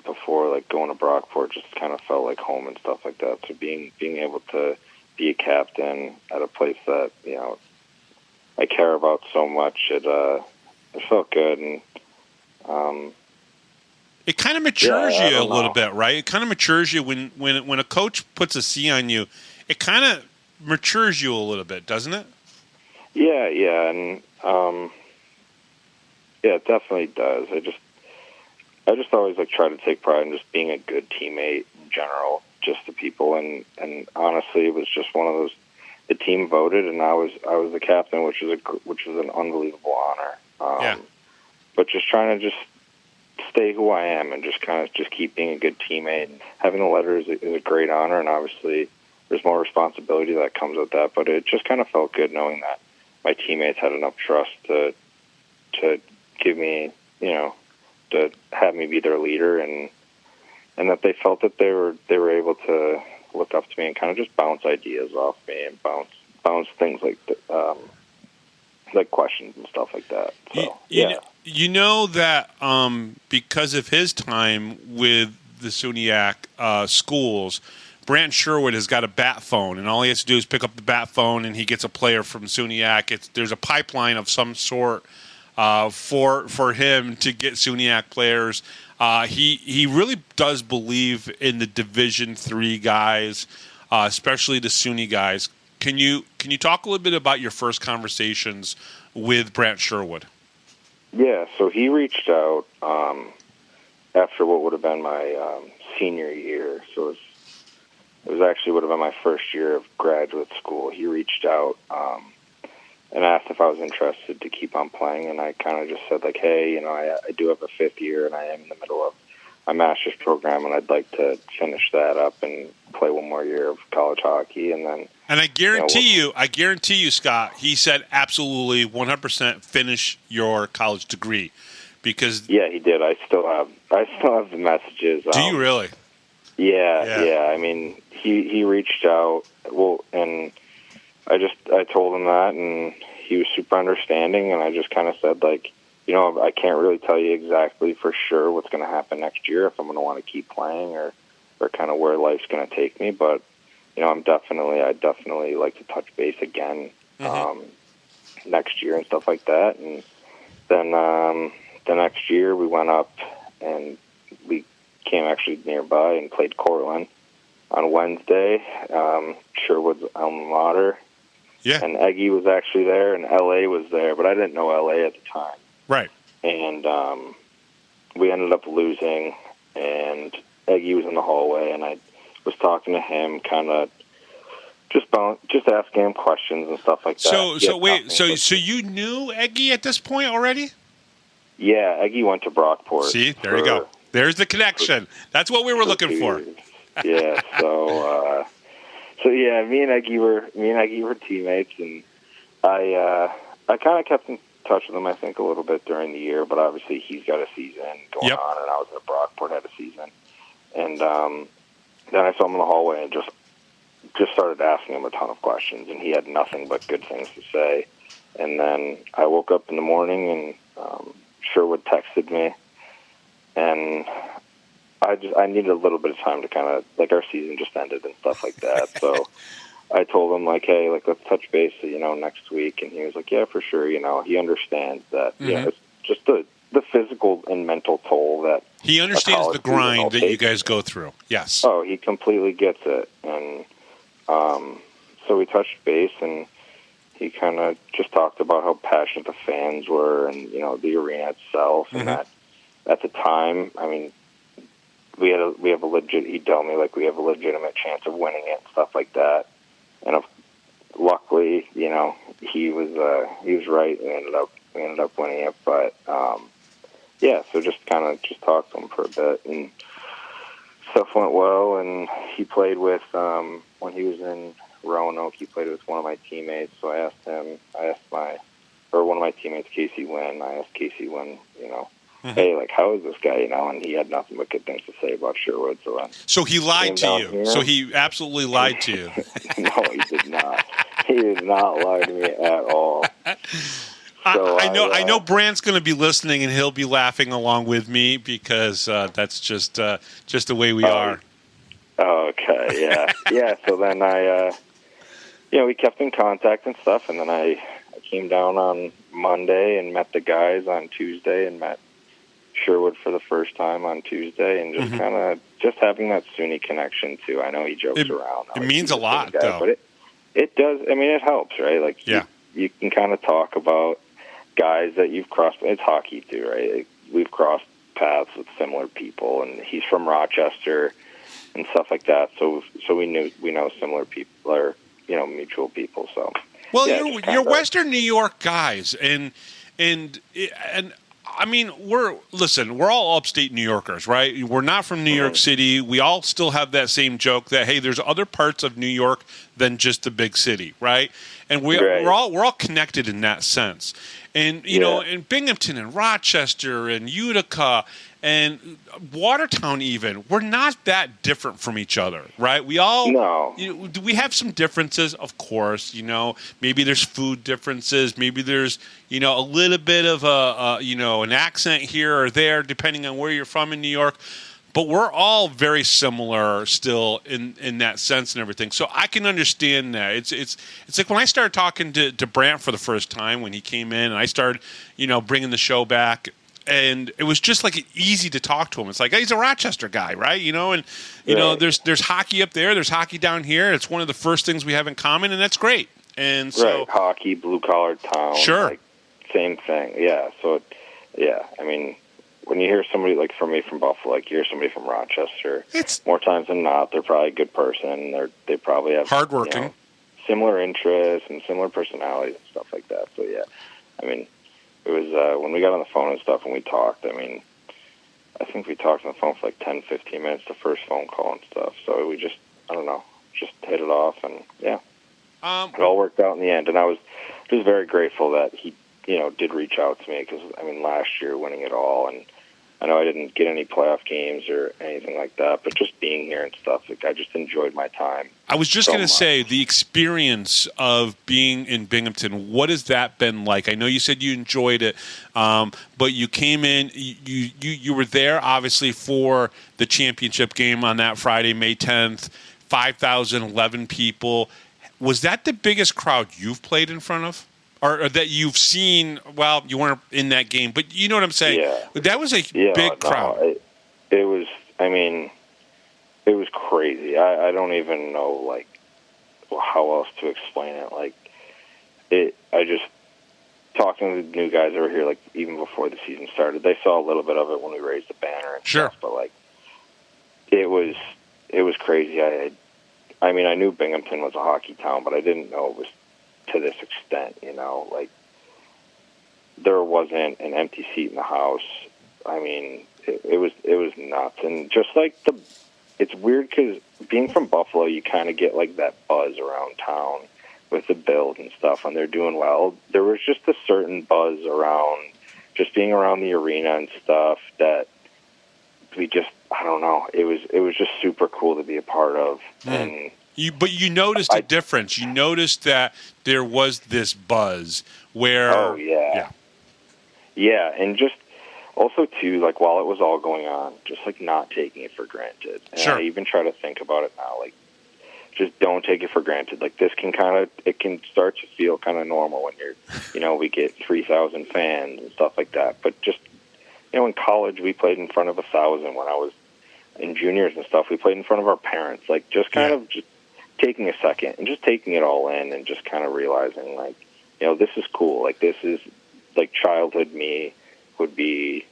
before, going to Brockport just kind of felt like home and stuff like that. So being able to be a captain at a place that I care about so much, it felt good. And
it kind of matures you a little bit, right? It kind of matures you when a coach puts a C on you. It kind of matures you a little bit, doesn't it?
Yeah, and it definitely does. I just always try to take pride in just being a good teammate in general, just to people, and honestly, it was just one of those. The team voted, and I was the captain, which was an unbelievable honor. But just trying to just stay who I am and just keep being a good teammate. And having the letter is a great honor, and obviously there's more responsibility that comes with that. But it just kind of felt good knowing that my teammates had enough trust to give me, to have me be their leader, and that they felt that they were able to look up to me and kind of just bounce ideas off me and bounce things like questions and stuff like that. So
you know that because of his time with the SUNYAC schools, Brant Sherwood has got a bat phone, and all he has to do is pick up the bat phone, and he gets a player from SUNYAC. There's a pipeline of some sort for him to get SUNYAC players. He really does believe in the Division III guys, especially the SUNY guys. Can you talk a little bit about your first conversations with Brant Sherwood?
Yeah, so he reached out after what would have been my senior year. So it was actually would have been my first year of graduate school. He reached out and asked if I was interested to keep on playing, and I kind of just said, like, hey, I do have a fifth year, and I am in the middle of my master's program, and I'd like to finish that up and play one more year of college hockey, and then.
And I guarantee you, Scott, he said absolutely 100% finish your college degree, because
yeah, he did. I still have the messages.
Do you really?
Yeah. I mean, he reached out, and I told him that, and he was super understanding, and I just kind of said, like, I can't really tell you exactly for sure what's going to happen next year, if I'm going to want to keep playing or kind of where life's going to take me. But, I'd definitely like to touch base again next year and stuff like that. And then the next year we went up and we came actually nearby and played Cortland on Wednesday, Sherwood's alma mater.
Yeah.
And Eggy was actually there, and L.A. was there, but I didn't know L.A. at the time.
Right.
And we ended up losing, and Eggy was in the hallway, and I was talking to him, kind of just asking him questions and stuff like that.
So you knew Eggy at this point already?
Yeah, Eggy went to Brockport.
See, there you go. There's the connection. That's what we were looking for.
Yeah, so yeah, me and Eggy were teammates, and I kind of kept in touch with him, I think, a little bit during the year, but obviously he's got a season going on, and I was at Brockport, had a season. And then I saw him in the hallway and just started asking him a ton of questions, and he had nothing but good things to say. And then I woke up in the morning, and Sherwood texted me, and I needed a little bit of time to kind of, like, our season just ended and stuff like that. So I told him, like, hey, like, let's touch base, next week. And he was like, yeah, for sure. He understands that, it's just the physical and mental toll that
he understands the grind that you guys go through. Yes.
Oh, he completely gets it. And so we touched base, and he kind of just talked about how passionate the fans were, and the arena itself, and that at the time, I mean, he told me, like, we have a legitimate chance of winning it and stuff like that. And luckily, he was right. We ended up winning it. But yeah, so just talked to him for a bit, and stuff went well. And he played with when he was in Roanoke. He played with one of my teammates. So I asked one of my teammates, Casey Wynn. I asked Casey Wynn, hey, like, how is this guy, and he had nothing but good things to say about Sherwood.
So he lied to you. Here. So he absolutely lied to you.
No, he did not. He did not lie to me at all. So
I know Brant's going to be listening, and he'll be laughing along with me, because that's just the way we are.
Okay, yeah. Yeah, so then we kept in contact and stuff, and then I came down on Monday and met the guys on Tuesday, and met Sherwood for the first time on Tuesday, and just kind of having that SUNY connection too. I know he jokes around.
It means a lot, though.
But it does. I mean, it helps, right? Like, you can kind of talk about guys that you've crossed. It's hockey too, right? Like, we've crossed paths with similar people, and he's from Rochester and stuff like that. So we know similar people, or mutual people. So
well, you're Western New York guys, and I mean, we're all upstate New Yorkers, right? We're not from New York City. We all still have that same joke that, hey, there's other parts of New York than just the big city, right? And we're all connected in that sense. And in Binghamton and Rochester and Utica and Watertown, even, we're not that different from each other, right? We all we have some differences, of course. Maybe there's food differences, maybe there's a little bit of an accent here or there, depending on where you're from in New York. But we're all very similar still in that sense and everything. So I can understand that. It's like when I started talking to Brant for the first time when he came in, and I started bringing the show back. And it was just like easy to talk to him. It's like, hey, he's a Rochester guy, right? There's hockey up there, there's hockey down here. It's one of the first things we have in common, and that's great. And so
hockey, blue collar town,
sure,
same thing. Yeah. So I mean, when you hear somebody like from Buffalo, like you hear somebody from Rochester, it's more times than not they're probably a good person. They probably have
hardworking.
similar interests and similar personalities and stuff like that. So yeah, I mean, it was when we got on the phone and stuff and we talked. I mean, I think we talked on the phone for like 10, 15 minutes, the first phone call and stuff. So we just, I don't know, just hit it off, and yeah, it all worked out in the end. And I was just very grateful that he, did reach out to me, because I mean, last year winning it all, and I know I didn't get any playoff games or anything like that, but just being here and stuff, like, I just enjoyed my time.
I was just going to say, the experience of being in Binghamton, what has that been like? I know you said you enjoyed it, but you came in, you were there, obviously, for the championship game on that Friday, May 10th, 5,011 people. Was that the biggest crowd you've played in front of? Or that you've seen? Well, you weren't in that game, but you know what I'm saying.
Yeah.
That was a big crowd.
It was. I mean, it was crazy. I don't even know like how else to explain it. Like it. I just talking to the new guys over here. Like even before the season started, they saw a little bit of it when we raised the banner and stuff. But like, it was crazy. I mean, I knew Binghamton was a hockey town, but I didn't know it was to this extent, like there wasn't an empty seat in the house. I mean, it was nuts. And just like it's weird because being from Buffalo, you kind of get like that buzz around town with the Bills and stuff, and they're doing well. There was just a certain buzz around just being around the arena and stuff that we just, I don't know. It was just super cool to be a part of. And
But you noticed a difference. You noticed that there was this buzz where...
Oh, yeah. Yeah, and just also, too, like, while it was all going on, just, like, not taking it for granted. And I even try to think about it now, like, just don't take it for granted. Like, this can it can start to feel kind of normal when you're, we get 3,000 fans and stuff like that. But just, in college, we played in front of 1,000. When I was in juniors and stuff, we played in front of our parents. Like, just kind of just taking a second and just taking it all in and just kind of realizing, like, this is cool. Like, this is, like, childhood me would be,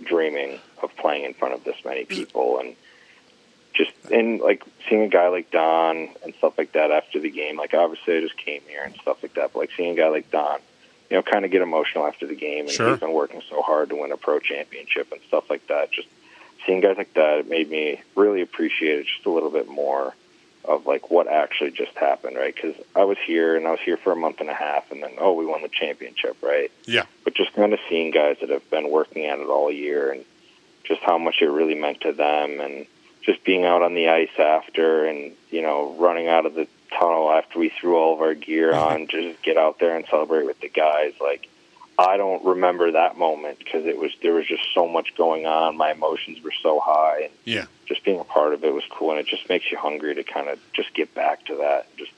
dreaming of playing in front of this many people. And just, and, like, seeing a guy like Don and stuff like that after the game, like, obviously I just came here and stuff like that, but, like, seeing a guy like Don, kind of get emotional after the game, and he's been working so hard to win a pro championship and stuff like that. Just seeing guys like that, it made me really appreciate it just a little bit more of like what actually just happened, right? Because I was here for a month and a half, and then we won the championship, right? Yeah. But just kind of seeing guys that have been working at it all year, and just how much it really meant to them, and just being out on the ice after, and running out of the tunnel after we threw all of our gear on, just get out there and celebrate with the guys. Like, I don't remember that moment because there was just so much going on. My emotions were so high, and just being a part of it was cool. And it just makes you hungry to kind of just get back to that, just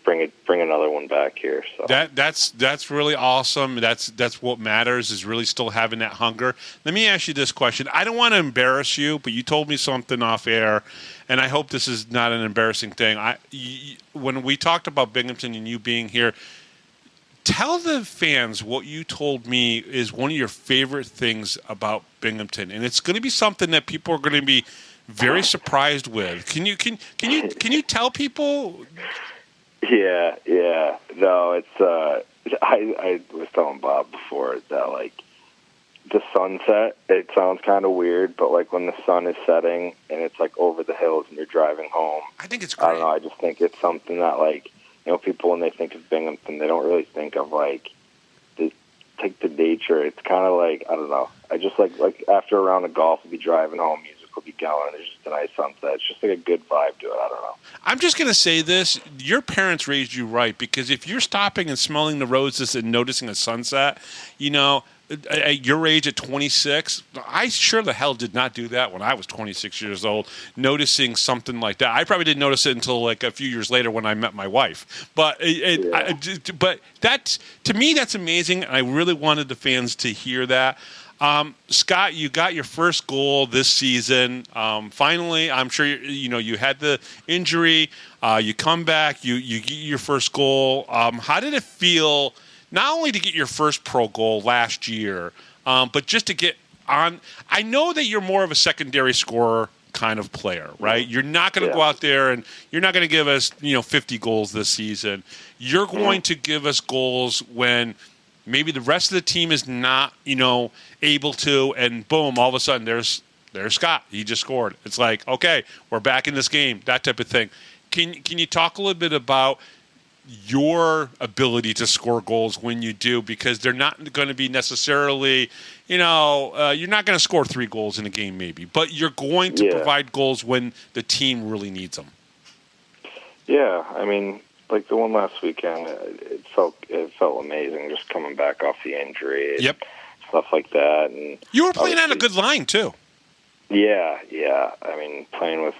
bring another one back here. So
that's really awesome. That's what matters, is really still having that hunger. Let me ask you this question. I don't want to embarrass you, but you told me something off air, and I hope this is not an embarrassing thing. When we talked about Binghamton and you being here, tell the fans what you told me is one of your favorite things about Binghamton, and it's going to be something that people are going to be very surprised with. Can you tell people?
Yeah. No, it's I was telling Bob before that, like, the sunset, it sounds kind of weird, but like when the sun is setting and it's like over the hills and you're driving home,
I think it's great.
I don't know, I just think it's something that, like, people, when they think of Binghamton, they don't really think of, like, the nature. It's kind of like, I don't know. I just like after a round of golf, we'll be driving home, music will be going, and there's just a nice sunset. It's just like a good vibe to it. I don't know.
I'm just going to say this. Your parents raised you right, because if you're stopping and smelling the roses and noticing a sunset, at your age at 26, I sure the hell did not do that when I was 26 years old, noticing something like that. I probably didn't notice it until like a few years later when I met my wife. But but that, to me, that's amazing. I really wanted the fans to hear that. Scott, you got your first goal this season. Finally, I'm sure you had the injury. You come back, you get your first goal. How did it feel? Not only to get your first pro goal last year, but just to get on. I know that you're more of a secondary scorer kind of player, right? You're not going to go out there and you're not going to give us, 50 goals this season. You're going to give us goals when maybe the rest of the team is not, able to, and boom, all of a sudden there's Scott. He just scored. It's like, okay, we're back in this game, that type of thing. Can you talk a little bit about your ability to score goals when you do, because they're not going to be necessarily, you're not going to score 3 goals in a game maybe, but you're going to provide goals when the team really needs them.
Yeah, I mean, like the one last weekend, it felt amazing just coming back off the injury and stuff like that. And
you were playing on a good line too.
Yeah. I mean, playing with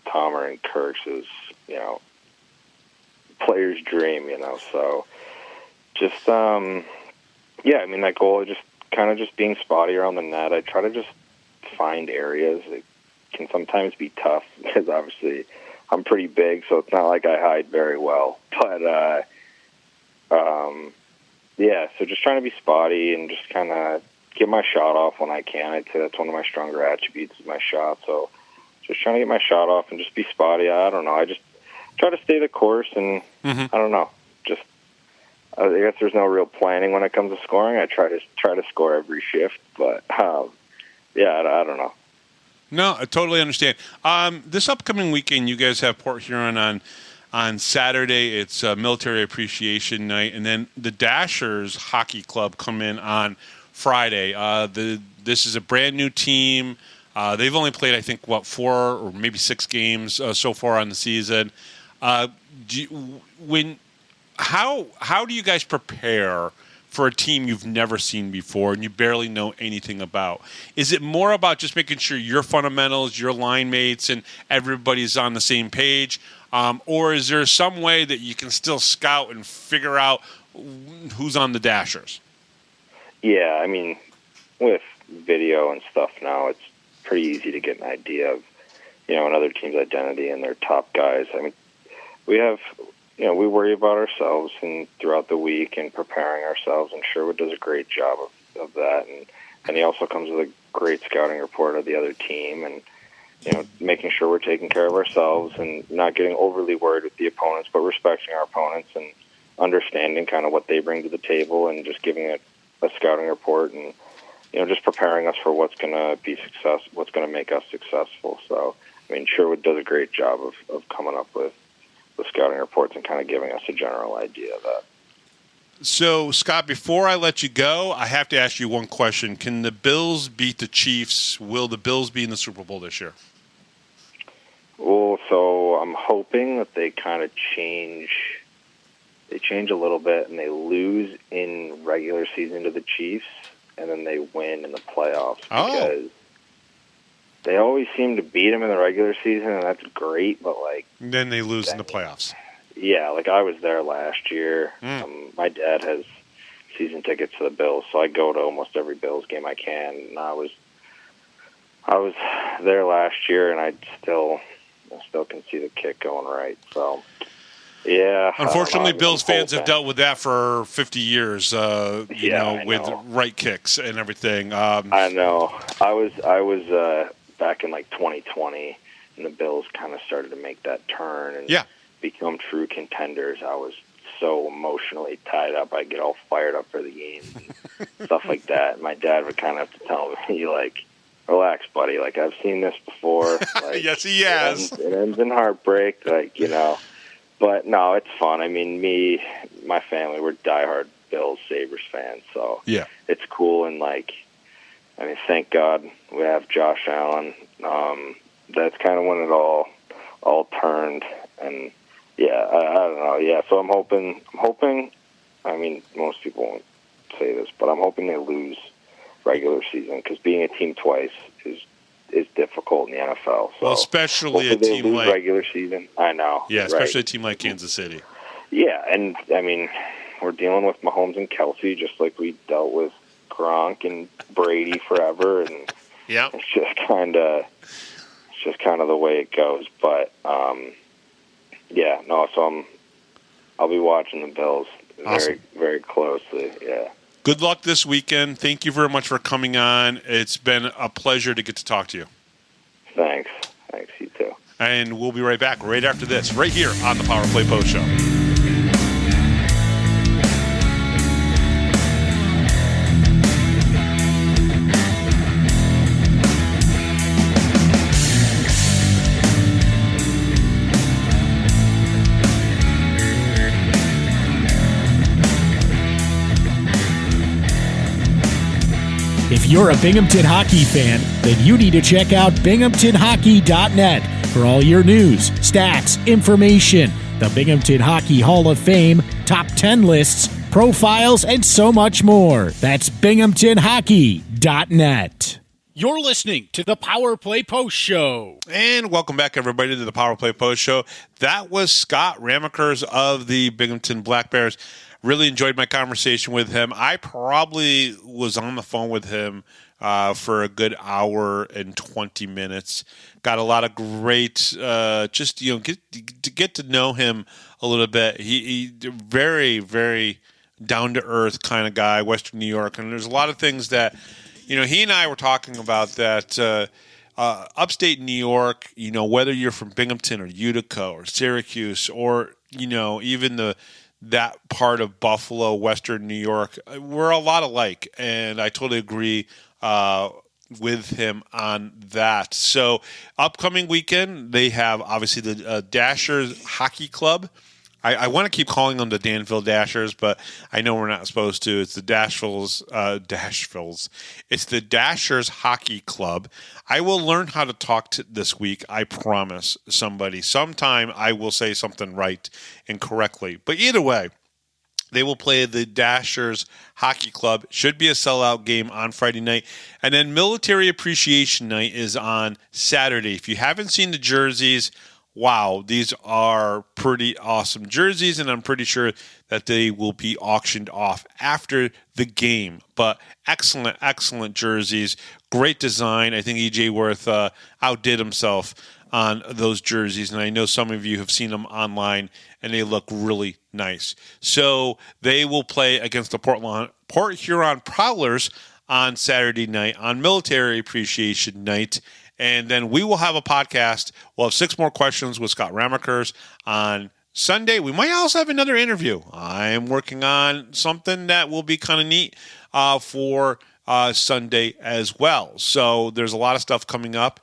Tomer and Kirks is, player's dream, so just I mean, that goal just kind of just being spotty around the net. I try to just find areas. It can sometimes be tough because obviously I'm pretty big, so it's not like I hide very well, but so just trying to be spotty and just kind of get my shot off when I can. I'd say that's one of my stronger attributes is my shot, so just trying to get my shot off and just be spotty. I don't know, I just try to stay the course, and I don't know. Just I guess there's no real planning when it comes to scoring. I try to score every shift, but I don't know.
No, I totally understand. This upcoming weekend, you guys have Port Huron on Saturday. It's Military Appreciation Night, and then the Dashers Hockey Club come in on Friday. This is a brand new team. They've only played, I think, 4 or maybe 6 games so far on the season. How do you guys prepare for a team you've never seen before and you barely know anything about? Is it more about just making sure your fundamentals, your line mates, and everybody's on the same page? Or is there some way that you can still scout and figure out who's on the Dashers? Yeah,
I mean, with video and stuff now, it's pretty easy to get an idea of, another team's identity and their top guys. I mean, we have, we worry about ourselves and throughout the week and preparing ourselves, and Sherwood does a great job of that. And he also comes with a great scouting report of the other team and, making sure we're taking care of ourselves and not getting overly worried with the opponents, but respecting our opponents and understanding kind of what they bring to the table and just giving it a scouting report and, just preparing us for what's going to be what's going to make us successful. So, I mean, Sherwood does a great job of coming up with the scouting reports and kind of giving us a general idea of that.
So, Scott, before I let you go, I have to ask you one question. Can the Bills beat the Chiefs? Will the Bills be in the Super Bowl this year?
Well, so I'm hoping that they kind of change a little bit and they lose in regular season to the Chiefs and then they win in the playoffs because they always seem to beat them in the regular season, and that's great, but
then they lose in the playoffs.
Yeah, I was there last year. My dad has season tickets to the Bills, so I go to almost every Bills game I can. And I was there last year, and I still can see the kick going right. So, yeah.
Unfortunately, Bills fans have dealt with that for 50 years. With right kicks and everything.
I know. I was back in 2020, and the Bills kind of started to make that turn and become true contenders. I was so emotionally tied up. I'd get all fired up for the games and stuff like that. My dad would kind of have to tell me, relax, buddy. I've seen this before.
Yes, he has.
It ends in heartbreak, But, no, it's fun. I mean, my family, we're diehard Bills, Sabres fans, so it's cool. And, thank God we have Josh Allen. That's kind of when it all turned. And, I don't know. Yeah, so I'm hoping, I mean, most people won't say this, but I'm hoping they lose regular season because being a team twice is difficult in the NFL. So
especially a team like
regular season. I know.
Yeah, especially a team like Kansas City.
Yeah, and I mean, we're dealing with Mahomes and Kelsey just like we dealt with Gronk and Brady forever, and it's just kind of the way it goes. But so I'll be watching the Bills very, very closely. Yeah.
Good luck this weekend. Thank you very much for coming on. It's been a pleasure to get to talk to you.
Thanks. Thanks, you too.
And we'll be right back right after this, right here on the Power Play Post Show.
If you're a Binghamton hockey fan, then you need to check out binghamtonhockey.net for all your news, stats, information, the Binghamton Hockey Hall of Fame, top 10 lists, profiles, and so much more. That's binghamtonhockey.net. You're listening to the Power Play Post Show.
And welcome back, everybody, to the Power Play Post Show. That was Scott Ramaekers of the Binghamton Black Bears. Really enjoyed my conversation with him. I probably was on the phone with him for a good hour and 20 minutes. Got a lot of great, get to know him a little bit. He very, very down-to-earth kind of guy, Western New York. And there's a lot of things that, he and I were talking about that upstate New York, whether you're from Binghamton or Utica or Syracuse or, even that part of Buffalo, Western New York, we're a lot alike, and I totally agree with him on that. So, upcoming weekend, they have obviously the Dashers Hockey Club. I want to keep calling them the Danville Dashers, but I know we're not supposed to. It's the Dashvilles. It's the Dashers Hockey Club. I will learn how to talk this week. I promise somebody. Sometime I will say something right and correctly. But either way, they will play the Dashers Hockey Club. Should be a sellout game on Friday night. And then Military Appreciation Night is on Saturday. If you haven't seen the jerseys, wow, these are pretty awesome jerseys, and I'm pretty sure that they will be auctioned off after the game. But excellent, excellent jerseys. Great design. I think E.J. Worth outdid himself on those jerseys, and I know some of you have seen them online, and they look really nice. So they will play against the Port Huron Prowlers on Saturday night on Military Appreciation Night. And then we will have a podcast. We'll have 6 more questions with Scott Ramaekers on Sunday. We might also have another interview. I am working on something that will be kind of neat for Sunday as well. So there's a lot of stuff coming up.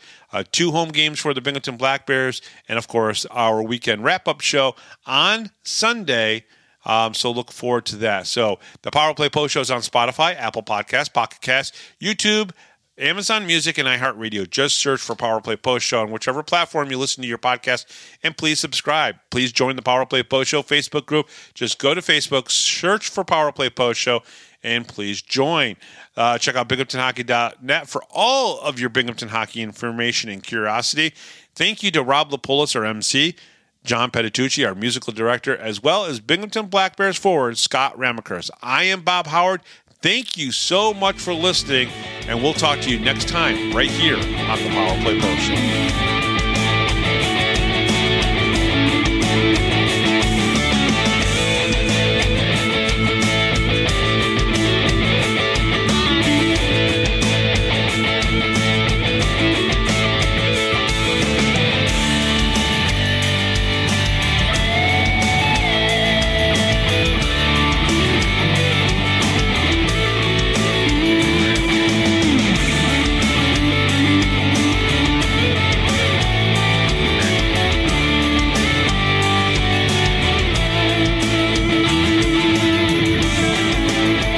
2 home games for the Binghamton Black Bears. And, of course, our weekend wrap-up show on Sunday. So look forward to that. So the Power Play Post Show is on Spotify, Apple Podcasts, Pocket Cast, YouTube, Amazon Music, and iHeartRadio. Just search for Power Play Post Show on whichever platform you listen to your podcast, and please subscribe. Please join the Power Play Post Show Facebook group. Just go to Facebook, search for Power Play Post Show, and please join. Check out binghamtonhockey.net for all of your Binghamton hockey information and curiosity. Thank you to Rob Lapoulis, our MC, John Petitucci, our musical director, as well as Binghamton Black Bears forward, Scott Ramaekers. I am Bob Howard. Thank you so much for listening, and we'll talk to you next time right here on the Power Play Post Show.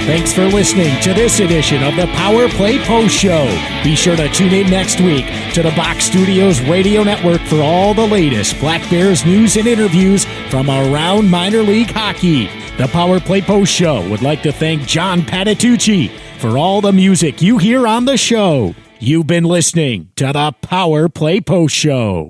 Thanks for listening to this edition of the Power Play Post Show. Be sure to tune in next week to the Box Studios Radio Network for all the latest Black Bears news and interviews from around minor league hockey. The Power Play Post Show would like to thank John Patitucci for all the music you hear on the show. You've been listening to the Power Play Post Show.